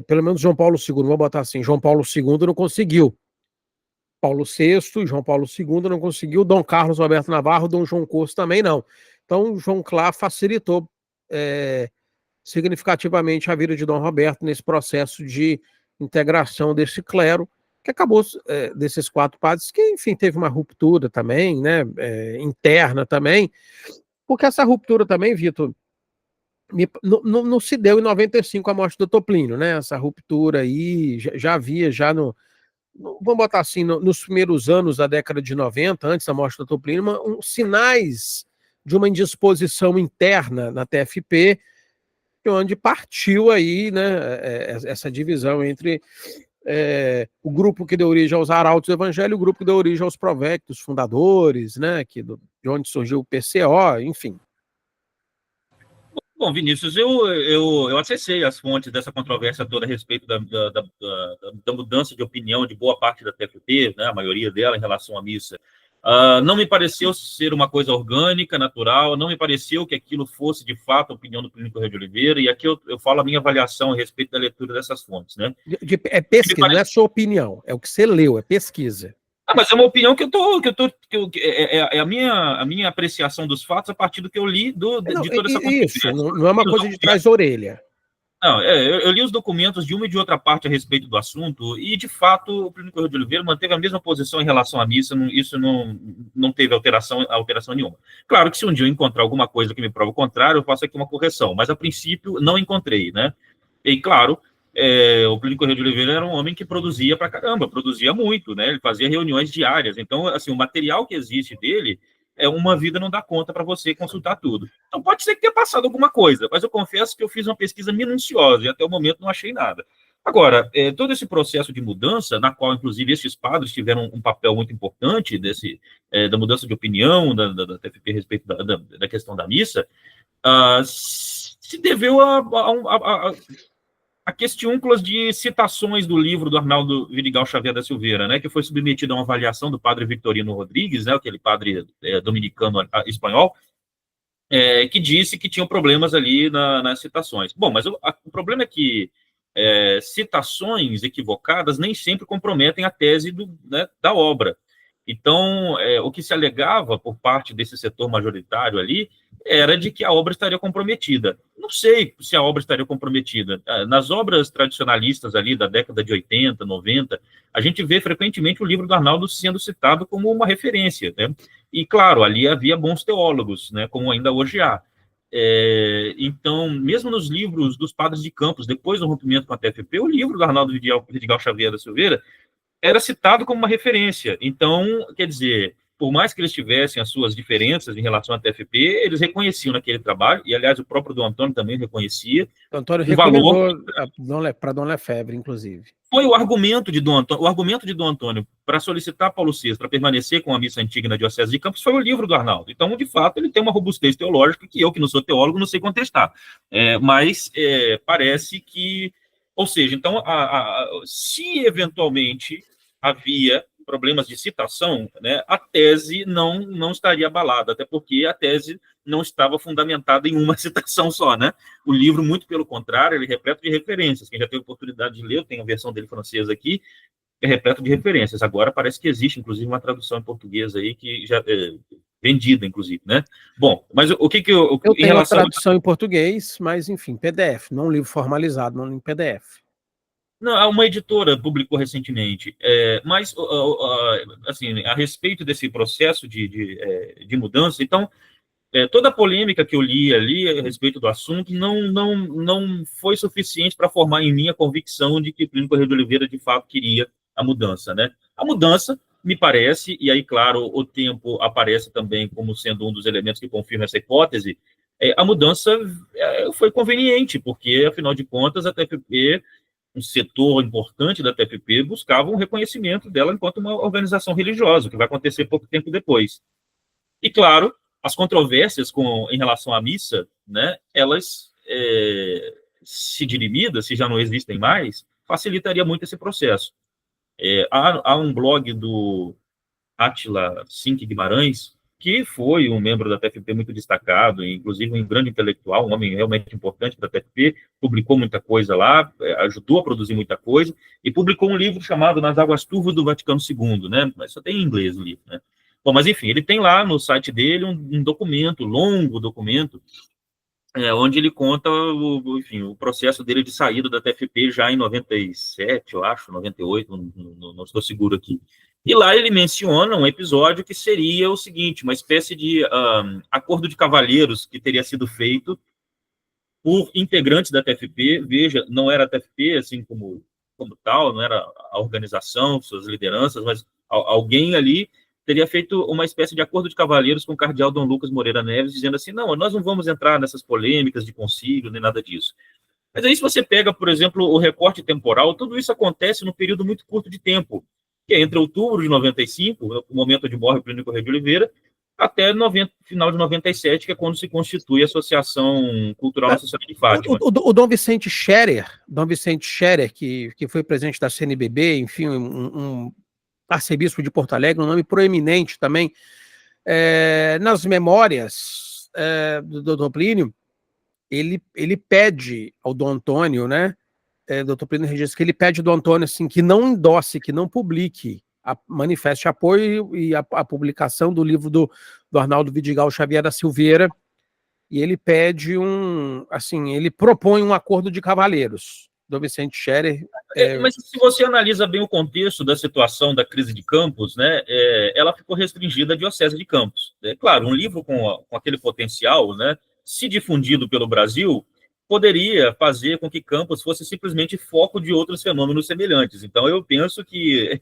pelo menos João Paulo II, vou botar assim, João Paulo II não conseguiu, Paulo VI, João Paulo II não conseguiu, Dom Carlos Alberto Navarro, Dom João Corso também não. Então, João Clá facilitou significativamente a vida de Dom Roberto nesse processo de integração desse clero, que acabou, desses 4 padres, que, enfim, teve uma ruptura também, né, interna também, porque essa ruptura também, Vitor, não se deu em 95 a morte do doutor Plínio, né, essa ruptura aí já havia, vamos botar assim, nos primeiros anos da década de 90, antes da morte do doutor Plínio, sinais de uma indisposição interna na TFP, onde partiu aí, né, essa divisão entre o grupo que deu origem aos arautos do evangelho e o grupo que deu origem aos provectos fundadores, né, de onde surgiu o PCO, enfim.
Bom, Vinícius, eu acessei as fontes dessa controvérsia toda a respeito da mudança de opinião de boa parte da TFP, né, a maioria dela em relação à missa. Não me pareceu ser uma coisa orgânica, natural, não me pareceu que aquilo fosse, de fato, a opinião do Plínio Correia de Oliveira, e aqui eu falo a minha avaliação a respeito da leitura dessas fontes, né?
É pesquisa, não é sua opinião, é o que você leu, é pesquisa.
Mas é uma opinião é a minha apreciação dos fatos a partir do que eu li de toda essa controvérsia.
Isso, não é uma coisa de trás da orelha.
Não, eu li os documentos de uma e de outra parte a respeito do assunto e, de fato, o Plínio Correia de Oliveira manteve a mesma posição em relação à missa, isso não teve alteração nenhuma. Claro que se um dia eu encontrar alguma coisa que me prova o contrário, eu faço aqui uma correção, mas a princípio não encontrei, né? E, claro, o Plínio Correia de Oliveira era um homem que produzia pra caramba, produzia muito, né? Ele fazia reuniões diárias, então, assim, o material que existe dele uma vida não dá conta para você consultar tudo. Então pode ser que tenha passado alguma coisa, mas eu confesso que eu fiz uma pesquisa minuciosa e até o momento não achei nada. Agora, todo esse processo de mudança, na qual inclusive esses padres tiveram um papel muito importante da mudança de opinião da TFP a respeito da questão da missa, se deveu a questiúnculas de citações do livro do Arnaldo Vidigal Xavier da Silveira, né, que foi submetido a uma avaliação do padre Victorino Rodrigues, né, aquele padre dominicano espanhol, que disse que tinham problemas ali nas citações. Bom, mas o problema é que citações equivocadas nem sempre comprometem a tese da obra. Então, o que se alegava por parte desse setor majoritário ali era de que a obra estaria comprometida. Não sei se a obra estaria comprometida. Nas obras tradicionalistas ali da década de 80, 90, a gente vê frequentemente o livro do Arnaldo sendo citado como uma referência, né? E, claro, ali havia bons teólogos, né, como ainda hoje há. Então, mesmo nos livros dos padres de Campos, depois do rompimento com a TFP, o livro do Arnaldo Vidigal Xavier da Silveira era citado como uma referência. Então, quer dizer, por mais que eles tivessem as suas diferenças em relação à TFP, eles reconheciam naquele trabalho, e aliás o próprio Dom Antônio também reconhecia,
O Antônio
um valor.
recomendou para Dom Lefebvre, inclusive.
Foi o argumento de Dom Antônio, para solicitar Paulo VI para permanecer com a missa antiga na Diocese de Campos foi o livro do Arnaldo. Então, de fato, ele tem uma robustez teológica que eu, que não sou teólogo, não sei contestar. Mas parece que... Ou seja, então, se eventualmente havia problemas de citação, né, a tese não estaria abalada, até porque a tese não estava fundamentada em uma citação só, né? O livro, muito pelo contrário, ele é repleto de referências. Quem já teve oportunidade de ler, eu tenho a versão dele francesa aqui, é repleto de referências. Agora parece que existe, inclusive, uma tradução em português aí que já é vendida, inclusive, né? Bom, mas o que eu
tenho em relação a tradução em português, mas enfim, PDF, não um livro formalizado, não em PDF.
Não, uma editora publicou recentemente, mas assim, a respeito desse processo de mudança, então, toda a polêmica que eu li ali a respeito do assunto não foi suficiente para formar em mim a convicção de que Plínio Corrêa de Oliveira de fato queria a mudança, né? A mudança, me parece, e aí, claro, o tempo aparece também como sendo um dos elementos que confirma essa hipótese, a mudança foi conveniente, porque, afinal de contas, a TFP, um setor importante da TFP, buscava um reconhecimento dela enquanto uma organização religiosa, que vai acontecer pouco tempo depois. E, claro, as controvérsias em relação à missa, né, elas, se dirimidas, se já não existem mais, facilitaria muito esse processo. Há um blog do Átila Cinque Guimarães, que foi um membro da TFP muito destacado, inclusive um grande intelectual, um homem realmente importante para a TFP, publicou muita coisa lá, ajudou a produzir muita coisa, e publicou um livro chamado Nas Águas Turvas do Vaticano II, né? Mas só tem em inglês o livro, né? Bom, mas enfim, ele tem lá no site dele um documento, longo documento, onde ele conta enfim, o processo dele de saída da TFP já em 97, eu acho, 98, não estou seguro aqui. E lá ele menciona um episódio que seria o seguinte, uma espécie de acordo de cavalheiros que teria sido feito por integrantes da TFP. Veja, não era a TFP assim como tal, não era a organização, suas lideranças, mas alguém ali teria feito uma espécie de acordo de cavalheiros com o cardeal Dom Lucas Moreira Neves, dizendo assim, não, nós não vamos entrar nessas polêmicas de concílio, nem nada disso. Mas aí, se você pega, por exemplo, o recorte temporal, tudo isso acontece num período muito curto de tempo, que é entre outubro de 95, o momento onde morre o Plínio Corrêa de Oliveira, até final de 97, que é quando se constitui a Associação Cultural Nossa Senhora de Fátima.
O Dom Vicente Scherer, que foi presidente da CNBB, enfim, um arcebispo de Porto Alegre, um nome proeminente também, nas memórias do Dom Plínio, ele pede ao Dom Antônio, né, Dr. Plínio registra que ele pede ao Dom Antônio assim, que não endosse, que não publique, manifeste apoio e a publicação do livro do Arnaldo Vidigal Xavier da Silveira, e ele pede ele propõe um acordo de cavalheiros. Dom Vicente Scherer...
Mas se você analisa bem o contexto da situação da crise de Campos, né, ela ficou restringida à Diocese de Campos. Claro, um livro com aquele potencial, né, se difundido pelo Brasil, poderia fazer com que Campos fosse simplesmente foco de outros fenômenos semelhantes. Então, eu penso que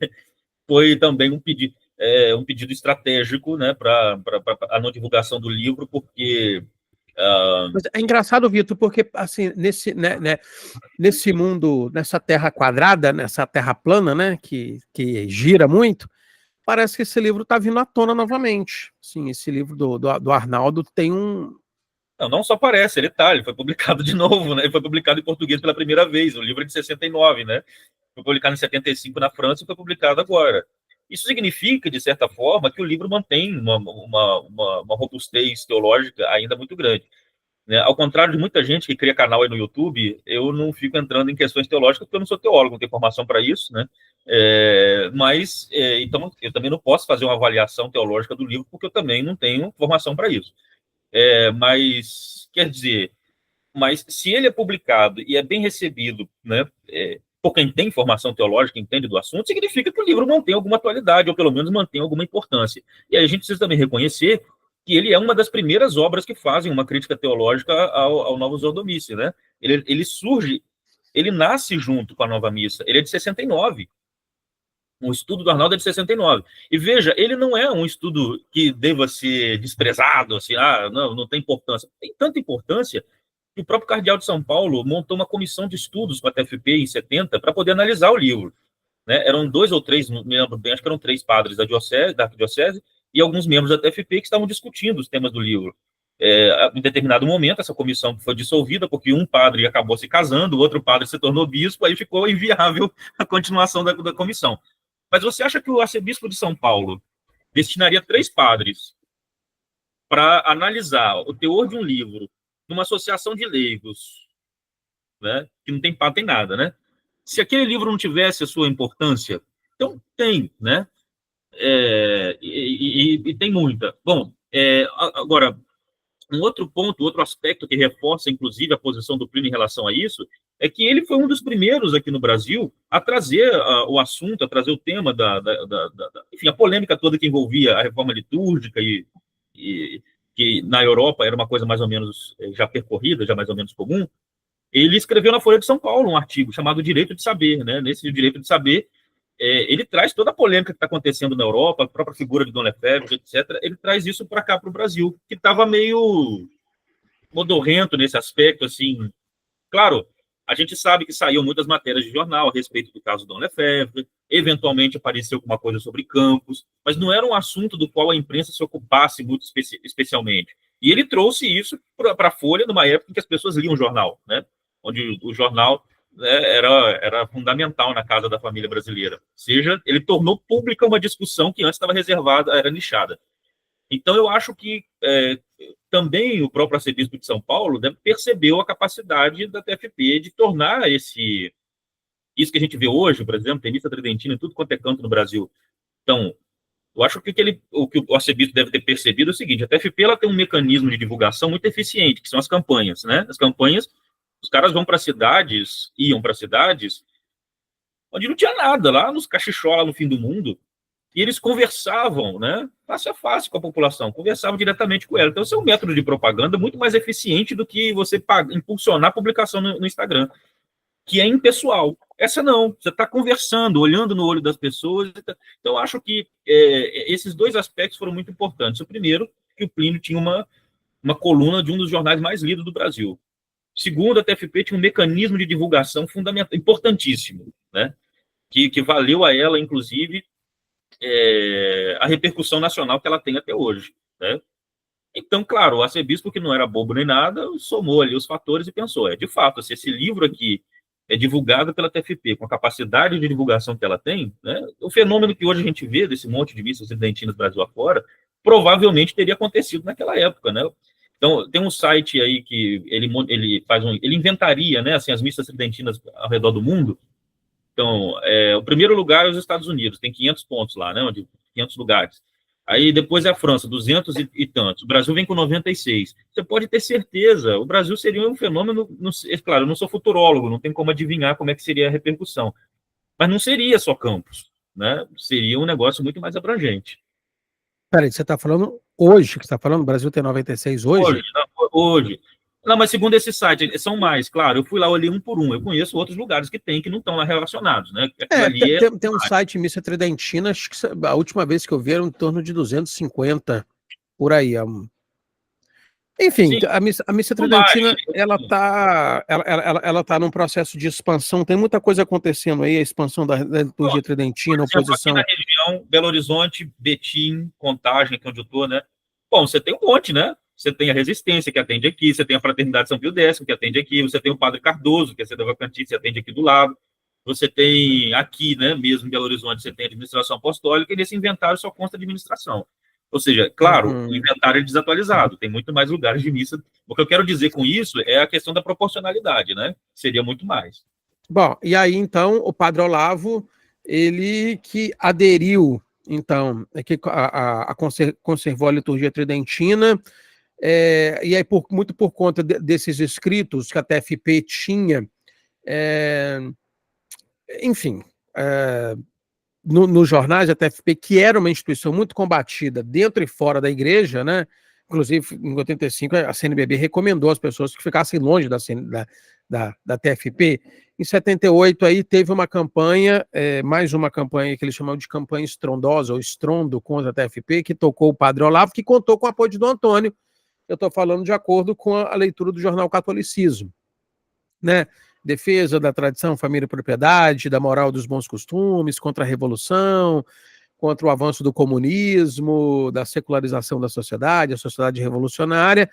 foi também um pedido estratégico, né, para a não divulgação do livro, porque...
Mas é engraçado, Vitor, porque assim, nesse mundo, nessa terra quadrada, nessa terra plana, né, que gira muito, parece que esse livro está vindo à tona novamente. Sim, esse livro do Arnaldo tem um...
Não só parece, ele foi publicado de novo, né? Ele foi publicado em português pela primeira vez, o livro é de 69, né? Foi publicado em 75 na França e foi publicado agora. Isso significa, de certa forma, que o livro mantém uma robustez teológica ainda muito grande. Né? Ao contrário de muita gente que cria canal aí no YouTube, eu não fico entrando em questões teológicas porque eu não sou teólogo, não tenho formação para isso, né? Então, eu também não posso fazer uma avaliação teológica do livro porque eu também não tenho formação para isso. Mas, quer dizer, se ele é publicado e é bem recebido, né, por quem tem formação teológica, entende do assunto, significa que o livro mantém alguma atualidade, ou pelo menos mantém alguma importância. E aí a gente precisa também reconhecer que ele é uma das primeiras obras que fazem uma crítica teológica ao Novus Ordo Missae, né? Ele nasce junto com a Nova Missa, ele é de 69. O estudo do Arnaldo é de 69. E veja, ele não é um estudo que deva ser desprezado, assim, não tem importância. Tem tanta importância que o próprio Cardeal de São Paulo montou uma comissão de estudos com a TFP em 70 para poder analisar o livro. Né? Eram 2 ou 3, não me lembro bem, acho que eram 3 padres da arquidiocese e alguns membros da TFP que estavam discutindo os temas do livro. Em determinado momento, essa comissão foi dissolvida porque um padre acabou se casando, o outro padre se tornou bispo, aí ficou inviável a continuação da comissão. Mas você acha que o arcebispo de São Paulo destinaria 3 padres para analisar o teor de um livro numa associação de leigos, né, que não tem papo em nada, né? Se aquele livro não tivesse a sua importância, então tem, né? E tem muita. Bom, agora, um outro ponto, outro aspecto que reforça, inclusive, a posição do Plínio em relação a isso, é que ele foi um dos primeiros aqui no Brasil a trazer o assunto, a trazer o tema enfim, a polêmica toda que envolvia a reforma litúrgica e que na Europa era uma coisa mais ou menos já percorrida, já mais ou menos comum. Ele escreveu na Folha de São Paulo um artigo chamado Direito de Saber, né? Nesse Direito de Saber, ele traz toda a polêmica que está acontecendo na Europa, a própria figura de Dom Lefebvre, etc. Ele traz isso para cá, para o Brasil, que estava meio modorrento nesse aspecto, assim. Claro, a gente sabe que saíram muitas matérias de jornal a respeito do caso Dom Lefebvre, eventualmente apareceu alguma coisa sobre Campos, mas não era um assunto do qual a imprensa se ocupasse muito especialmente. E ele trouxe isso para a Folha numa época em que as pessoas liam o jornal, né? Onde o jornal, né, era fundamental na casa da família brasileira. Ou seja, ele tornou pública uma discussão que antes estava reservada, era nichada. Então, eu acho que também o próprio arcebispo de São Paulo, né, percebeu a capacidade da TFP de tornar isso que a gente vê hoje, por exemplo, tem missa tridentina em tudo quanto é canto no Brasil. Então, eu acho que o que o arcebispo deve ter percebido é o seguinte: a TFP ela tem um mecanismo de divulgação muito eficiente, que são as campanhas, né? As campanhas, os caras iam para cidades onde não tinha nada, lá nos cachichola no fim do mundo, e eles conversavam, né, face a face com a população, conversavam diretamente com ela. Então, esse é um método de propaganda muito mais eficiente do que você impulsionar a publicação no Instagram, que é impessoal. Essa não, você está conversando, olhando no olho das pessoas. Então, eu acho que esses 2 aspectos foram muito importantes. O primeiro, que o Plínio tinha uma coluna de um dos jornais mais lidos do Brasil. Segundo, a TFP tinha um mecanismo de divulgação fundamental, importantíssimo, né, que valeu a ela, inclusive, a repercussão nacional que ela tem até hoje, né? Então, claro, o arcebispo, que não era bobo nem nada, somou ali os fatores e pensou, de fato, se esse livro aqui é divulgado pela TFP, com a capacidade de divulgação que ela tem, né, o fenômeno que hoje a gente vê desse monte de missas tridentinas Brasil afora, provavelmente teria acontecido naquela época, né? Então, tem um site aí que ele inventaria, né, assim, as missas tridentinas ao redor do mundo. Então, o primeiro lugar é os Estados Unidos, tem 500 pontos lá, né, 500 lugares. Aí depois é a França, 200 e tantos. O Brasil vem com 96. Você pode ter certeza, o Brasil seria um fenômeno, claro, eu não sou futurólogo, não tem como adivinhar como é que seria a repercussão. Mas não seria só Campos, né? Seria um negócio muito mais abrangente.
Peraí, você está falando hoje, que você está falando, o Brasil tem 96 hoje?
Hoje. Não, mas segundo esse site, são mais, claro, eu fui lá, olhei um por um, eu conheço outros lugares que tem, que não estão lá relacionados, né?
Tem um site Missa Tridentina, acho que a última vez que eu vi era em torno de 250, por aí. Enfim, sim, a missa tridentina, ela tá num processo de expansão, tem muita coisa acontecendo aí, a expansão da liturgia tridentina, a oposição...
Aqui na região, Belo Horizonte, Betim, Contagem, que é onde eu estou, né? Bom, você tem um monte, né? Você tem a Resistência, que atende aqui, você tem a Fraternidade São Pio X, que atende aqui, você tem o Padre Cardoso, que é Sedavacantice, que atende aqui do lado, você tem aqui, né, mesmo em Belo Horizonte, você tem a administração apostólica, e nesse inventário só consta administração. Ou seja, claro, o inventário é desatualizado, tem muito mais lugares de missa. O que eu quero dizer com isso é a questão da proporcionalidade, né? Seria muito mais.
Bom, e aí, então, o Padre Olavo, ele que aderiu, então, que conservou a liturgia tridentina, e aí, muito por conta desses escritos que a TFP tinha, enfim, nos jornais da TFP, que era uma instituição muito combatida dentro e fora da igreja, né? Inclusive, em 85, a CNBB recomendou às pessoas que ficassem longe da TFP. Em 78, aí teve uma campanha, mais uma campanha que eles chamam de campanha estrondosa, ou estrondo contra a TFP, que tocou o padre Olavo, que contou com o apoio de Dom Antônio. Eu estou falando de acordo com a leitura do jornal Catolicismo, né? Defesa da tradição, família e propriedade, da moral dos bons costumes, contra a revolução, contra o avanço do comunismo, da secularização da sociedade, a sociedade revolucionária,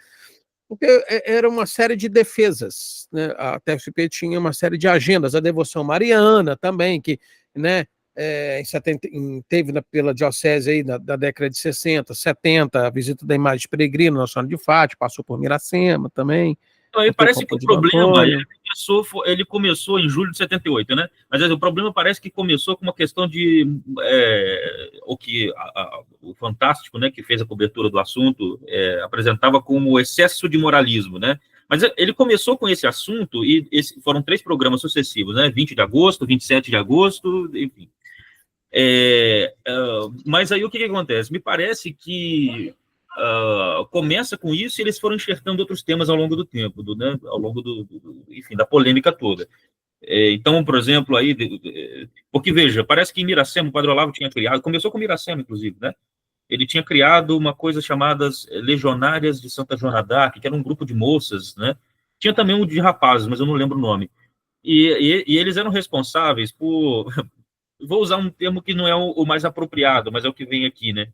porque era uma série de defesas, né? A TFP tinha uma série de agendas, a devoção mariana também, que, né, teve pela diocese aí da década de 60, 70, a visita da imagem de peregrino, Nossa Senhora de Fátima, passou por Miracema também.
Então, aí parece que o problema ele começou em julho de 78, né? Mas o problema parece que começou com uma questão de o Fantástico, né, que fez a cobertura do assunto, apresentava como excesso de moralismo, né? Mas ele começou com esse assunto e foram 3 programas sucessivos, né? 20 de agosto, 27 de agosto, enfim. Mas aí o que acontece? Me parece que começa com isso e eles foram enxertando outros temas ao longo do tempo, né? Ao longo enfim, da polêmica toda. Então, por exemplo, aí, porque veja, parece que em Miracema o Padre Olavo tinha criado, começou com Miracema, inclusive, né? Ele tinha criado uma coisa chamada Legionárias de Santa Joana d'Arc, que era um grupo de moças, né? Tinha também um de rapazes, mas eu não lembro o nome. E eles eram responsáveis por... Vou usar um termo que não é o mais apropriado, mas é o que vem aqui, né?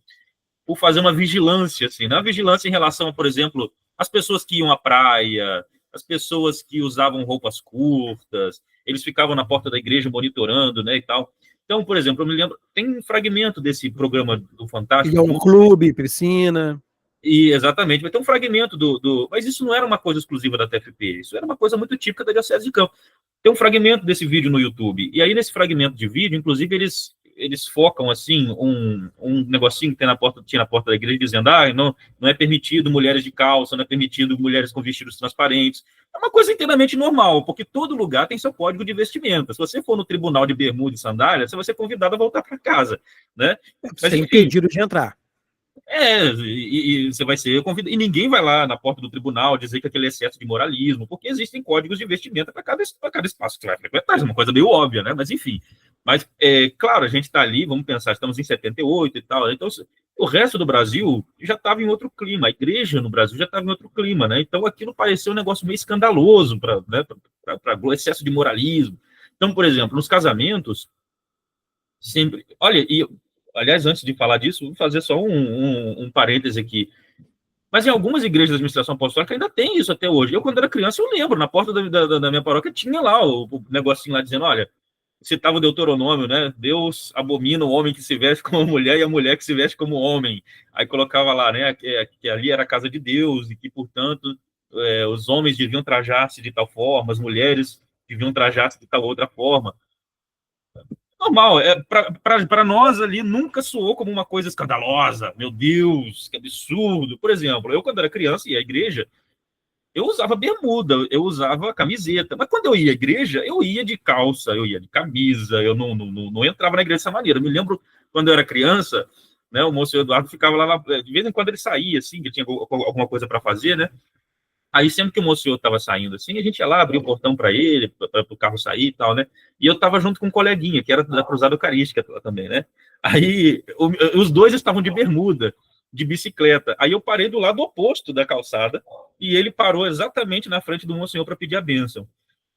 Por fazer uma vigilância, assim, né? Uma vigilância em relação a, por exemplo, as pessoas que iam à praia, as pessoas que usavam roupas curtas, eles ficavam na porta da igreja monitorando, né, e tal. Então, por exemplo, eu me lembro, tem um fragmento desse programa do Fantástico.
E um clube, piscina.
E, exatamente, vai ter um fragmento Mas isso não era uma coisa exclusiva da TFP, isso era uma coisa muito típica da Diocese de Campos. Tem um fragmento desse vídeo no YouTube, e aí nesse fragmento de vídeo, inclusive, eles focam, assim, um negocinho que tinha na porta da igreja, dizendo, não é permitido mulheres de calça, não é permitido mulheres com vestidos transparentes. É uma coisa inteiramente normal, porque todo lugar tem seu código de vestimenta. Se você for no tribunal de bermuda e sandália, você vai ser convidado a voltar para casa, né?
Mas, tem impedido de entrar.
E você vai ser convidado, e ninguém vai lá na porta do tribunal dizer que aquele é excesso de moralismo, porque existem códigos de vestimenta para cada espaço que você vai frequentar, é uma coisa meio óbvia, né? Mas enfim. Mas, claro, a gente está ali, vamos pensar, estamos em 78 e tal, então o resto do Brasil já estava em outro clima, a igreja no Brasil já estava em outro clima, né? Então aquilo pareceu um negócio meio escandaloso para excesso de moralismo. Então, por exemplo, nos casamentos, sempre. Olha, aliás, antes de falar disso, vou fazer só um parêntese aqui. Mas em algumas igrejas da administração apostólica ainda tem isso até hoje. Eu, quando era criança, eu lembro, na porta da minha paróquia tinha lá o negocinho lá dizendo, olha, citava o Deuteronômio, né? Deus abomina o homem que se veste como mulher e a mulher que se veste como homem. Aí colocava lá, né, que ali era a casa de Deus e que, portanto, os homens deviam trajar-se de tal forma, as mulheres deviam trajar-se de tal outra forma. Normal, para nós ali nunca soou como uma coisa escandalosa. Meu Deus, que absurdo. Por exemplo, eu quando era criança ia à igreja, eu usava bermuda, eu usava camiseta, mas quando eu ia à igreja, eu ia de calça, eu ia de camisa, eu não entrava na igreja dessa maneira. Eu me lembro quando eu era criança, né, o moço Eduardo ficava lá, de vez em quando ele saía, assim, que tinha alguma coisa para fazer, né? Aí sempre que o moço estava saindo assim, a gente ia lá, abria o portão para ele, para o carro sair e tal, né? E eu estava junto com um coleguinha, que era da Cruzada Eucarística também, né? Aí os dois estavam de bermuda, de bicicleta. Aí eu parei do lado oposto da calçada e ele parou exatamente na frente do Monsenhor para pedir a bênção.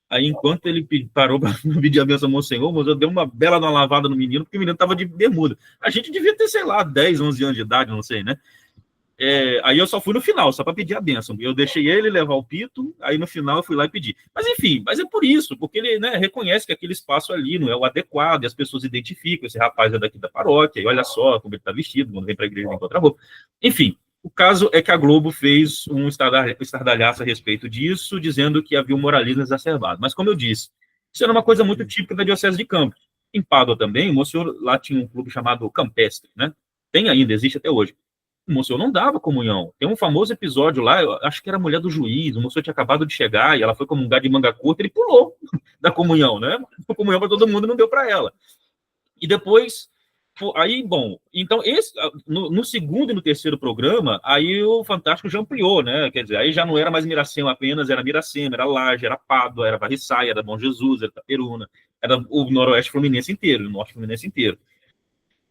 Aí, enquanto ele parou para pedir a bênção ao Monsenhor, o Monsenhor deu uma bela lavada no menino, porque o menino estava de bermuda. A gente devia ter, sei lá, 10, 11 anos de idade, não sei, né? Aí eu só fui no final, só para pedir a bênção. Eu deixei ele levar o pito, aí no final eu fui lá e pedi. Mas enfim, é por isso, porque ele, né, reconhece que aquele espaço ali não é o adequado, e as pessoas identificam, esse rapaz é daqui da paróquia, e olha só como ele está vestido, quando vem para a igreja, vem com outra roupa. Enfim, o caso é que a Globo fez um estardalhaço a respeito disso, dizendo que havia um moralismo exacerbado. Mas como eu disse, isso era uma coisa muito típica da Diocese de Campos. Em Pádua também, o Monsenhor lá tinha um clube chamado Campestre, né? Tem ainda, existe até hoje. O Monsenhor não dava comunhão. Tem um famoso episódio lá, eu acho que era a mulher do juiz, o Monsenhor tinha acabado de chegar e ela foi comungar de manga curta, ele pulou da comunhão, né? A comunhão para todo mundo não deu para ela. E depois, Aí, bom, então no segundo e no terceiro programa, aí o Fantástico já ampliou, né? Quer dizer, aí já não era mais Miracema apenas, era Miracema, era Laje, era Pádua, era Varriçaia, era Bom Jesus, era Itaperuna, era o Noroeste Fluminense inteiro, o Norte Fluminense inteiro.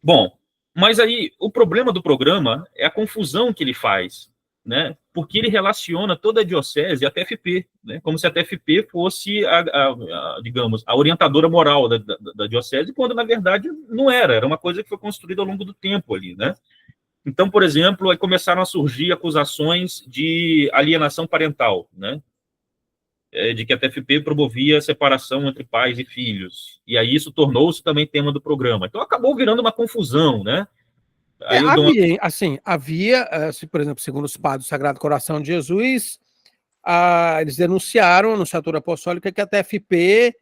Bom, mas aí o problema do programa é a confusão que ele faz, né? Porque ele relaciona toda a diocese à TFP, né? Como se a TFP fosse digamos, a orientadora moral da diocese, quando na verdade não era, era uma coisa que foi construída ao longo do tempo ali, né? Então, por exemplo, aí começaram a surgir acusações de alienação parental, né? De que a TFP promovia a separação entre pais e filhos. E aí isso tornou-se também tema do programa. Então acabou virando uma confusão, né? Aí eu dou uma...
Havia, assim, por exemplo, segundo os padres do Sagrado Coração de Jesus, eles denunciaram a Nunciatura Apostólica que a TFP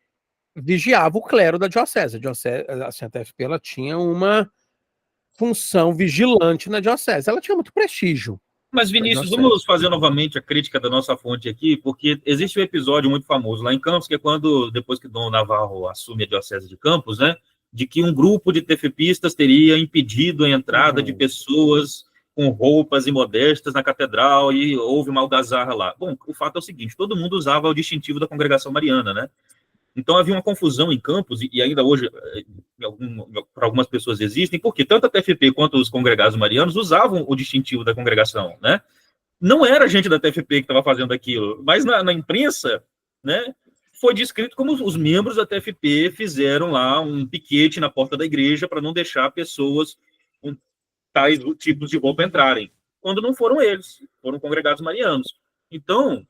vigiava o clero da diocese. Assim, a TFP ela tinha uma função vigilante na diocese. Ela tinha muito prestígio.
Mas, Vinícius, vamos fazer novamente a crítica da nossa fonte aqui, porque existe um episódio muito famoso lá em Campos, que é quando, depois que Dom Navarro assume a diocese de Campos, né, de que um grupo de TFPistas teria impedido a entrada de pessoas com roupas imodestas na catedral e houve uma algazarra lá. Bom, o fato é o seguinte, todo mundo usava o distintivo da congregação mariana, né? Então havia uma confusão em Campos, e ainda hoje, para algumas pessoas existem, porque tanto a TFP quanto os congregados marianos usavam o distintivo da congregação, né? Não era gente da TFP que estava fazendo aquilo, mas na imprensa, né, foi descrito como os membros da TFP fizeram lá um piquete na porta da igreja para não deixar pessoas com tais tipos de roupa entrarem, quando não foram eles, foram congregados marianos. Então,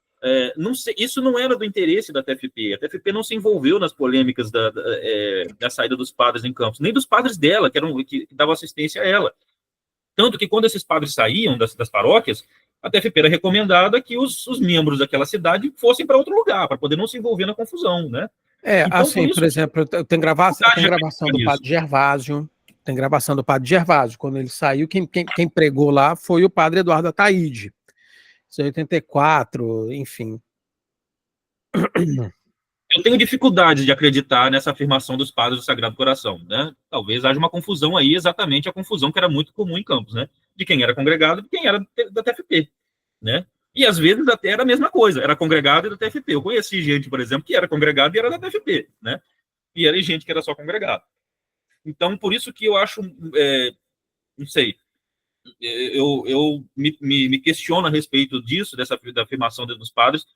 não sei, isso não era do interesse da TFP. A TFP não se envolveu nas polêmicas da saída dos padres em Campos, nem dos padres dela, que davam assistência a ela. Tanto que quando esses padres saíam das paróquias, a TFP era recomendada que os membros daquela cidade fossem para outro lugar, para poder não se envolver na confusão, né?
Então, assim, por exemplo, tem gravação do padre Gervásio, tem gravação do padre Gervásio. Quando ele saiu, quem pregou lá foi o padre Eduardo Ataíde. Isso em 84, enfim.
Eu tenho dificuldades de acreditar nessa afirmação dos padres do Sagrado Coração, né? Talvez haja uma confusão aí, exatamente a confusão que era muito comum em Campos, né? De quem era congregado e de quem era da TFP, né? E às vezes até era a mesma coisa, era congregado e da TFP. Eu conheci gente, por exemplo, que era congregado e era da TFP, né? E era gente que era só congregado. Então, por isso que eu acho, não sei, eu me questiono a respeito disso, da afirmação dos padres,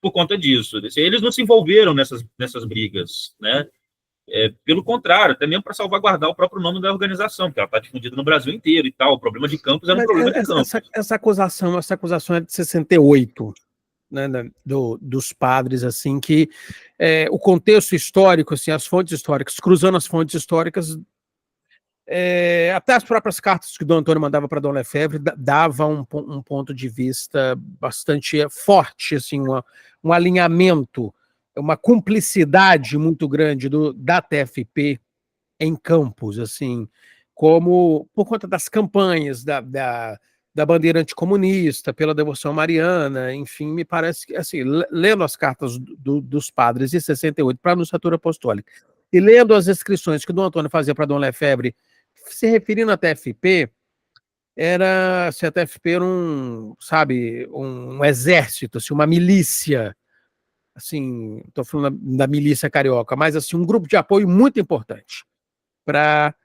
por conta disso. Eles não se envolveram nessas brigas, né? Pelo contrário, até mesmo para salvaguardar o próprio nome da organização, porque ela está difundida no Brasil inteiro e tal. O problema de Campos era um problema de Campos.
Essa acusação é de 68, né, dos padres, assim, que o contexto histórico, assim, as fontes históricas, cruzando as fontes históricas, até as próprias cartas que o Dom Antônio mandava para Dom Lefebvre dava um ponto de vista bastante forte, assim, um alinhamento, uma cumplicidade muito grande da TFP em Campos, assim, como por conta das campanhas da bandeira anticomunista, pela devoção mariana, enfim, me parece que, assim, lendo as cartas dos padres de 68 para a Nunciatura Apostólica e lendo as inscrições que o Dom Antônio fazia para Dom Lefebvre, se referindo à TFP, se a TFP era um exército, assim, uma milícia, assim, estou falando da milícia carioca, mas assim, um grupo de apoio muito importante para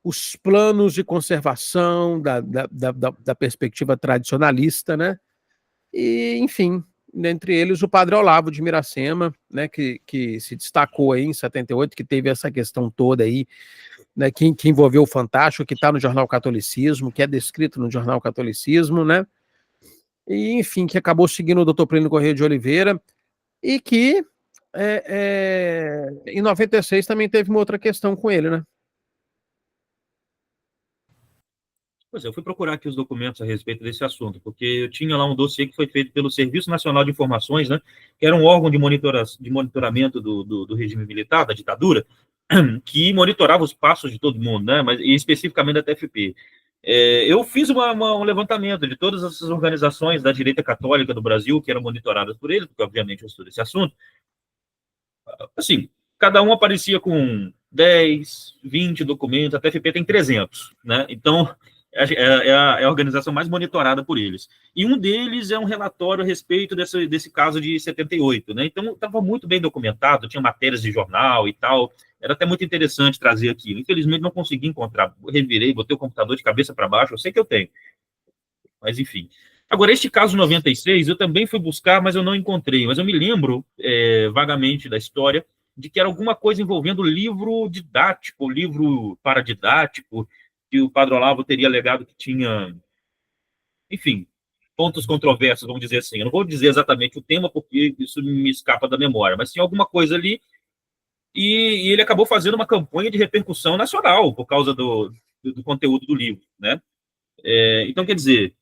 os planos de conservação da perspectiva tradicionalista, né? E, enfim, dentre eles o padre Olavo de Miracema, né, que se destacou aí em 78, que teve essa questão toda aí, né, que envolveu o Fantástico, que está no Jornal Catolicismo, que é descrito no Jornal Catolicismo, né? E, enfim, que acabou seguindo o Dr. Plínio Corrêa de Oliveira, e que em 96 também teve uma outra questão com ele, né?
Pois é, eu fui procurar aqui os documentos a respeito desse assunto, porque eu tinha lá um dossiê que foi feito pelo Serviço Nacional de Informações, né, que era um órgão de monitoramento do regime militar, da ditadura, que monitorava os passos de todo mundo, né, mas e especificamente da TFP. Eu fiz um levantamento de todas essas organizações da direita católica do Brasil que eram monitoradas por ele, porque obviamente eu estudo esse assunto. Assim, cada um aparecia com 10, 20 documentos, a TFP tem 300, né? Então, é a organização mais monitorada por eles. E um deles é um relatório a respeito desse caso de 78, né? Então, estava muito bem documentado, tinha matérias de jornal e tal, era até muito interessante trazer aquilo. Infelizmente, não consegui encontrar, revirei, botei o computador de cabeça para baixo, eu sei que eu tenho, mas enfim. Agora, este caso 96, eu também fui buscar, mas eu não encontrei. Mas eu me lembro vagamente da história de que era alguma coisa envolvendo livro didático, livro paradidático, que o Padre Olavo teria alegado que tinha, enfim, pontos controversos, vamos dizer assim. Eu não vou dizer exatamente o tema, porque isso me escapa da memória, mas tinha alguma coisa ali, e ele acabou fazendo uma campanha de repercussão nacional por causa do conteúdo do livro, né? Então, quer dizer,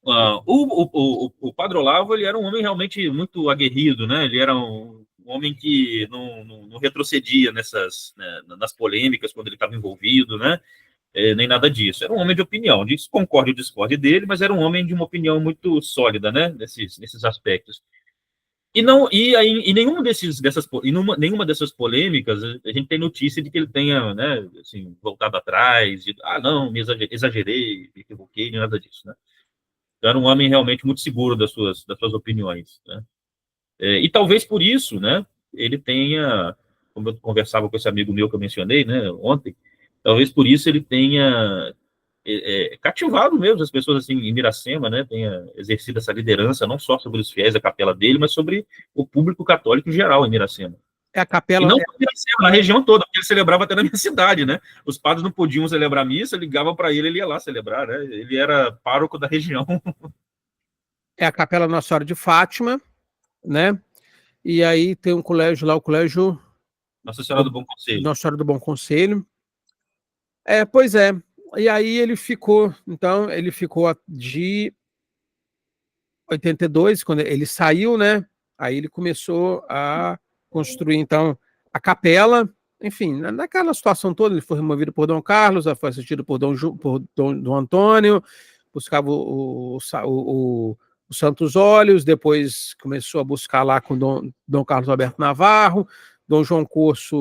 o Padre Olavo, ele era um homem realmente muito aguerrido, né? Ele era um homem que não retrocedia nas polêmicas quando ele estava envolvido, né? Nem nada disso. Era um homem de opinião, concorde ou discorde dele, mas era um homem de uma opinião muito sólida, né? Nesses aspectos. Nenhuma dessas polêmicas a gente tem notícia de que ele tenha, né, assim, voltado atrás, não, me exagerei, me equivoquei, nem nada disso, né? Era um homem realmente muito seguro das suas opiniões, né? E talvez por isso, né, ele tenha, como eu conversava com esse amigo meu que eu mencionei, né, ontem, talvez por isso ele tenha cativado mesmo as pessoas assim em Miracema, né, tenha exercido essa liderança não só sobre os fiéis da capela dele, mas sobre o público católico em geral em Miracema.
A capela,
e não Miracema, na região toda, porque ele celebrava até na minha cidade, né? Os padres não podiam celebrar missa, ligavam para ele ia lá celebrar, né? Ele era pároco da região.
É a Capela Nossa Senhora de Fátima, né? E aí tem um colégio lá, o colégio
Nossa Senhora do Bom Conselho.
Nossa Senhora do Bom Conselho. Pois é. E aí ele ficou de 82, quando ele saiu, né? Aí ele começou a construir, então, a capela. Enfim, naquela situação toda, ele foi removido por Dom Carlos, foi assistido por Dom Antônio, buscava os Santos Óleos, depois começou a buscar lá com Dom Carlos Alberto Navarro, Dom João Corso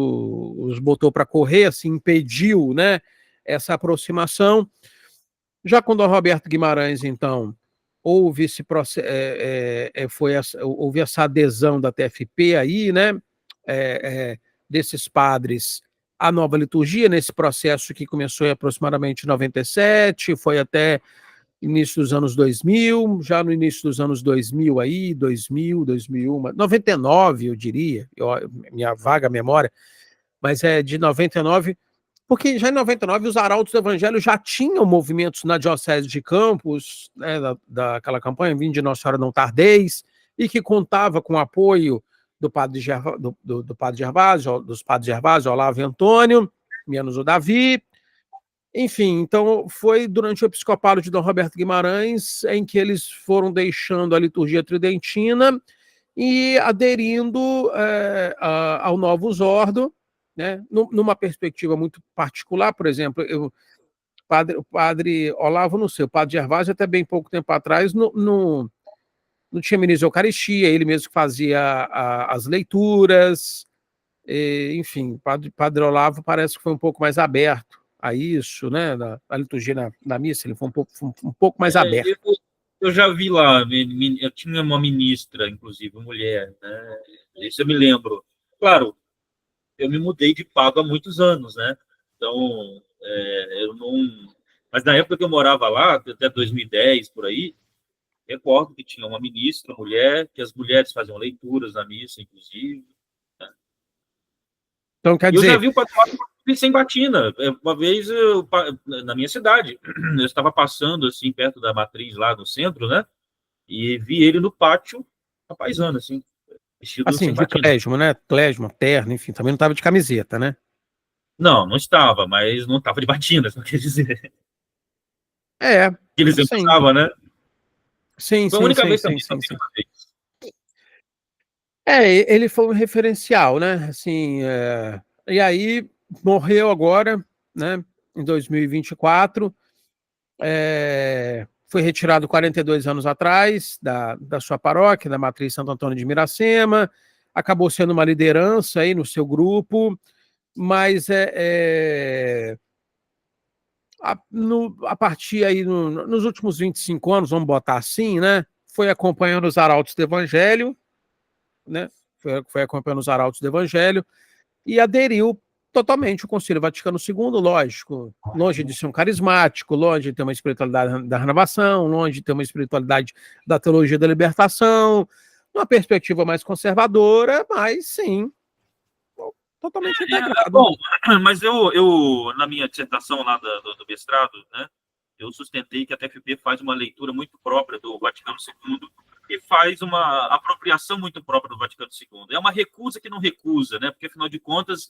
os botou para correr, assim, impediu, né, essa aproximação. Já com Dom Roberto Guimarães, então, houve essa adesão da TFP aí, né, desses padres à nova liturgia, nesse processo que começou em aproximadamente 97, foi até início dos anos 2000, já no início dos anos 2000 aí, 2001, 99 eu diria, minha vaga memória, mas é de 99, porque já em 99 os arautos do evangelho já tinham movimentos na diocese de Campos, né, daquela campanha Vinde Nossa Senhora Não Tardeis, e que contava com o apoio do padre Gervásio, dos padres Gervásio, Olavo e Antônio, menos o Davi. Enfim, então foi durante o episcopado de Dom Roberto Guimarães em que eles foram deixando a liturgia tridentina e aderindo ao Novus Ordo, né, numa perspectiva muito particular. Por exemplo, o padre Olavo, não sei, o padre Gervásio até bem pouco tempo atrás não tinha ministro de Eucaristia, ele mesmo fazia as leituras, enfim, o padre Olavo parece que foi um pouco mais aberto a isso, né, a liturgia na missa, ele foi um pouco mais aberto.
Eu já vi lá, eu tinha uma ministra, inclusive, mulher, né, isso eu me lembro. Claro, eu me mudei de Pago há muitos anos, né, então, eu não... Mas na época que eu morava lá, até 2010, por aí, recordo que tinha uma ministra, mulher, que as mulheres faziam leituras na missa, inclusive. Né?
Então, quer dizer...
Eu já vi o padre sem batina. Uma vez, na minha cidade, eu estava passando, assim, perto da matriz, lá no centro, né? E vi ele no pátio, apaisando, assim, vestido
assim,
sem
de
batina.
clésimo, né? Clésimo, terno, enfim, também não estava de camiseta, né?
Não estava, mas não estava de batina, só quer dizer. Eles
sim.
usavam, né?
Sim,
Foi a única vez também, só uma vez.
Ele foi um referencial, né? Assim, e aí morreu agora, né? Em 2024, foi retirado 42 anos atrás da sua paróquia, da Matriz Santo Antônio de Miracema, acabou sendo uma liderança aí no seu grupo, mas a partir aí, nos últimos 25 anos, vamos botar assim, né? Foi acompanhando os arautos do Evangelho, né? Foi acompanhando os arautos do Evangelho e aderiu totalmente ao Concílio Vaticano II, lógico, longe de ser um carismático, longe de ter uma espiritualidade da renovação, longe de ter uma espiritualidade da teologia da libertação, uma perspectiva mais conservadora, mas sim, totalmente integrado.
Bom, mas eu na minha dissertação lá do mestrado, né, eu sustentei que a TFP faz uma leitura muito própria do Vaticano II e faz uma apropriação muito própria do Vaticano II. É uma recusa que não recusa, né, porque, afinal de contas,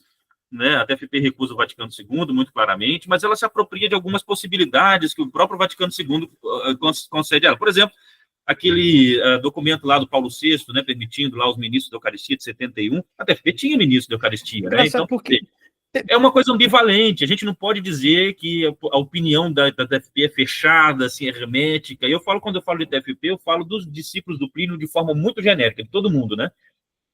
né, a TFP recusa o Vaticano II, muito claramente, mas ela se apropria de algumas possibilidades que o próprio Vaticano II concede a ela. Por exemplo, aquele documento lá do Paulo VI, né, permitindo lá os ministros da Eucaristia de 71, a TFP tinha ministro da Eucaristia, né? Então,
porque
é uma coisa ambivalente, a gente não pode dizer que a opinião da TFP é fechada, assim, hermética. Quando eu falo de TFP, eu falo dos discípulos do Plínio de forma muito genérica, de todo mundo, né?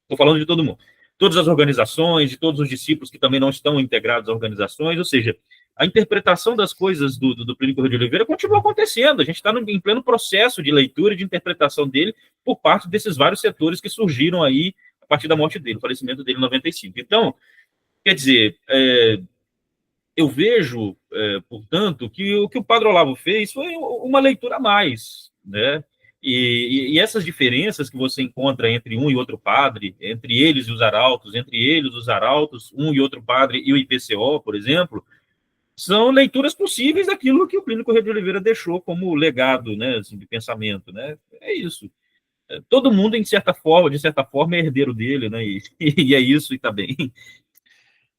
Estou falando de todo mundo. Todas as organizações, de todos os discípulos que também não estão integrados a organizações, ou seja, a interpretação das coisas do Plínio Corrêa de Oliveira continua acontecendo. A gente está em pleno processo de leitura e de interpretação dele por parte desses vários setores que surgiram aí a partir da morte dele, o falecimento dele em 95. Então, quer dizer, eu vejo, portanto, que o Padre Olavo fez foi uma leitura a mais, né? E essas diferenças que você encontra entre um e outro padre, entre eles e os arautos, entre eles os arautos, um e outro padre e o IPCO, por exemplo, são leituras possíveis daquilo que o Plínio Corrêa de Oliveira deixou como legado, né, assim, de pensamento, né? É isso. Todo mundo, de certa forma, é herdeiro dele, né? E é isso, e tá bem.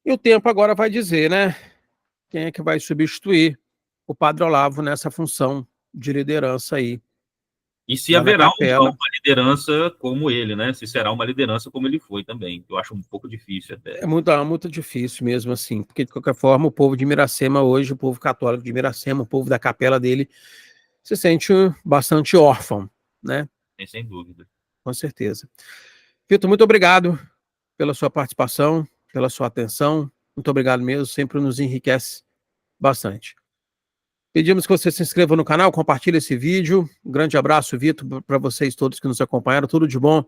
E o tempo agora vai dizer, né? Quem é que vai substituir o Padre Olavo nessa função de liderança aí?
E se haverá uma liderança como ele, né? Se será uma liderança como ele foi também. Eu acho um pouco difícil até.
É muito difícil mesmo assim, porque de qualquer forma o povo de Miracema hoje, o povo católico de Miracema, o povo da capela dele, se sente bastante órfão, né?
Sem dúvida.
Com certeza. Vitor, muito obrigado pela sua participação, pela sua atenção. Muito obrigado mesmo, sempre nos enriquece bastante. Pedimos que você se inscreva no canal, compartilhe esse vídeo. Um grande abraço, Vitor, para vocês todos que nos acompanharam. Tudo de bom,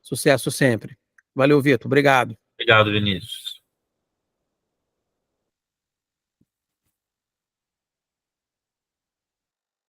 sucesso sempre. Valeu, Vitor. Obrigado.
Obrigado, Vinícius.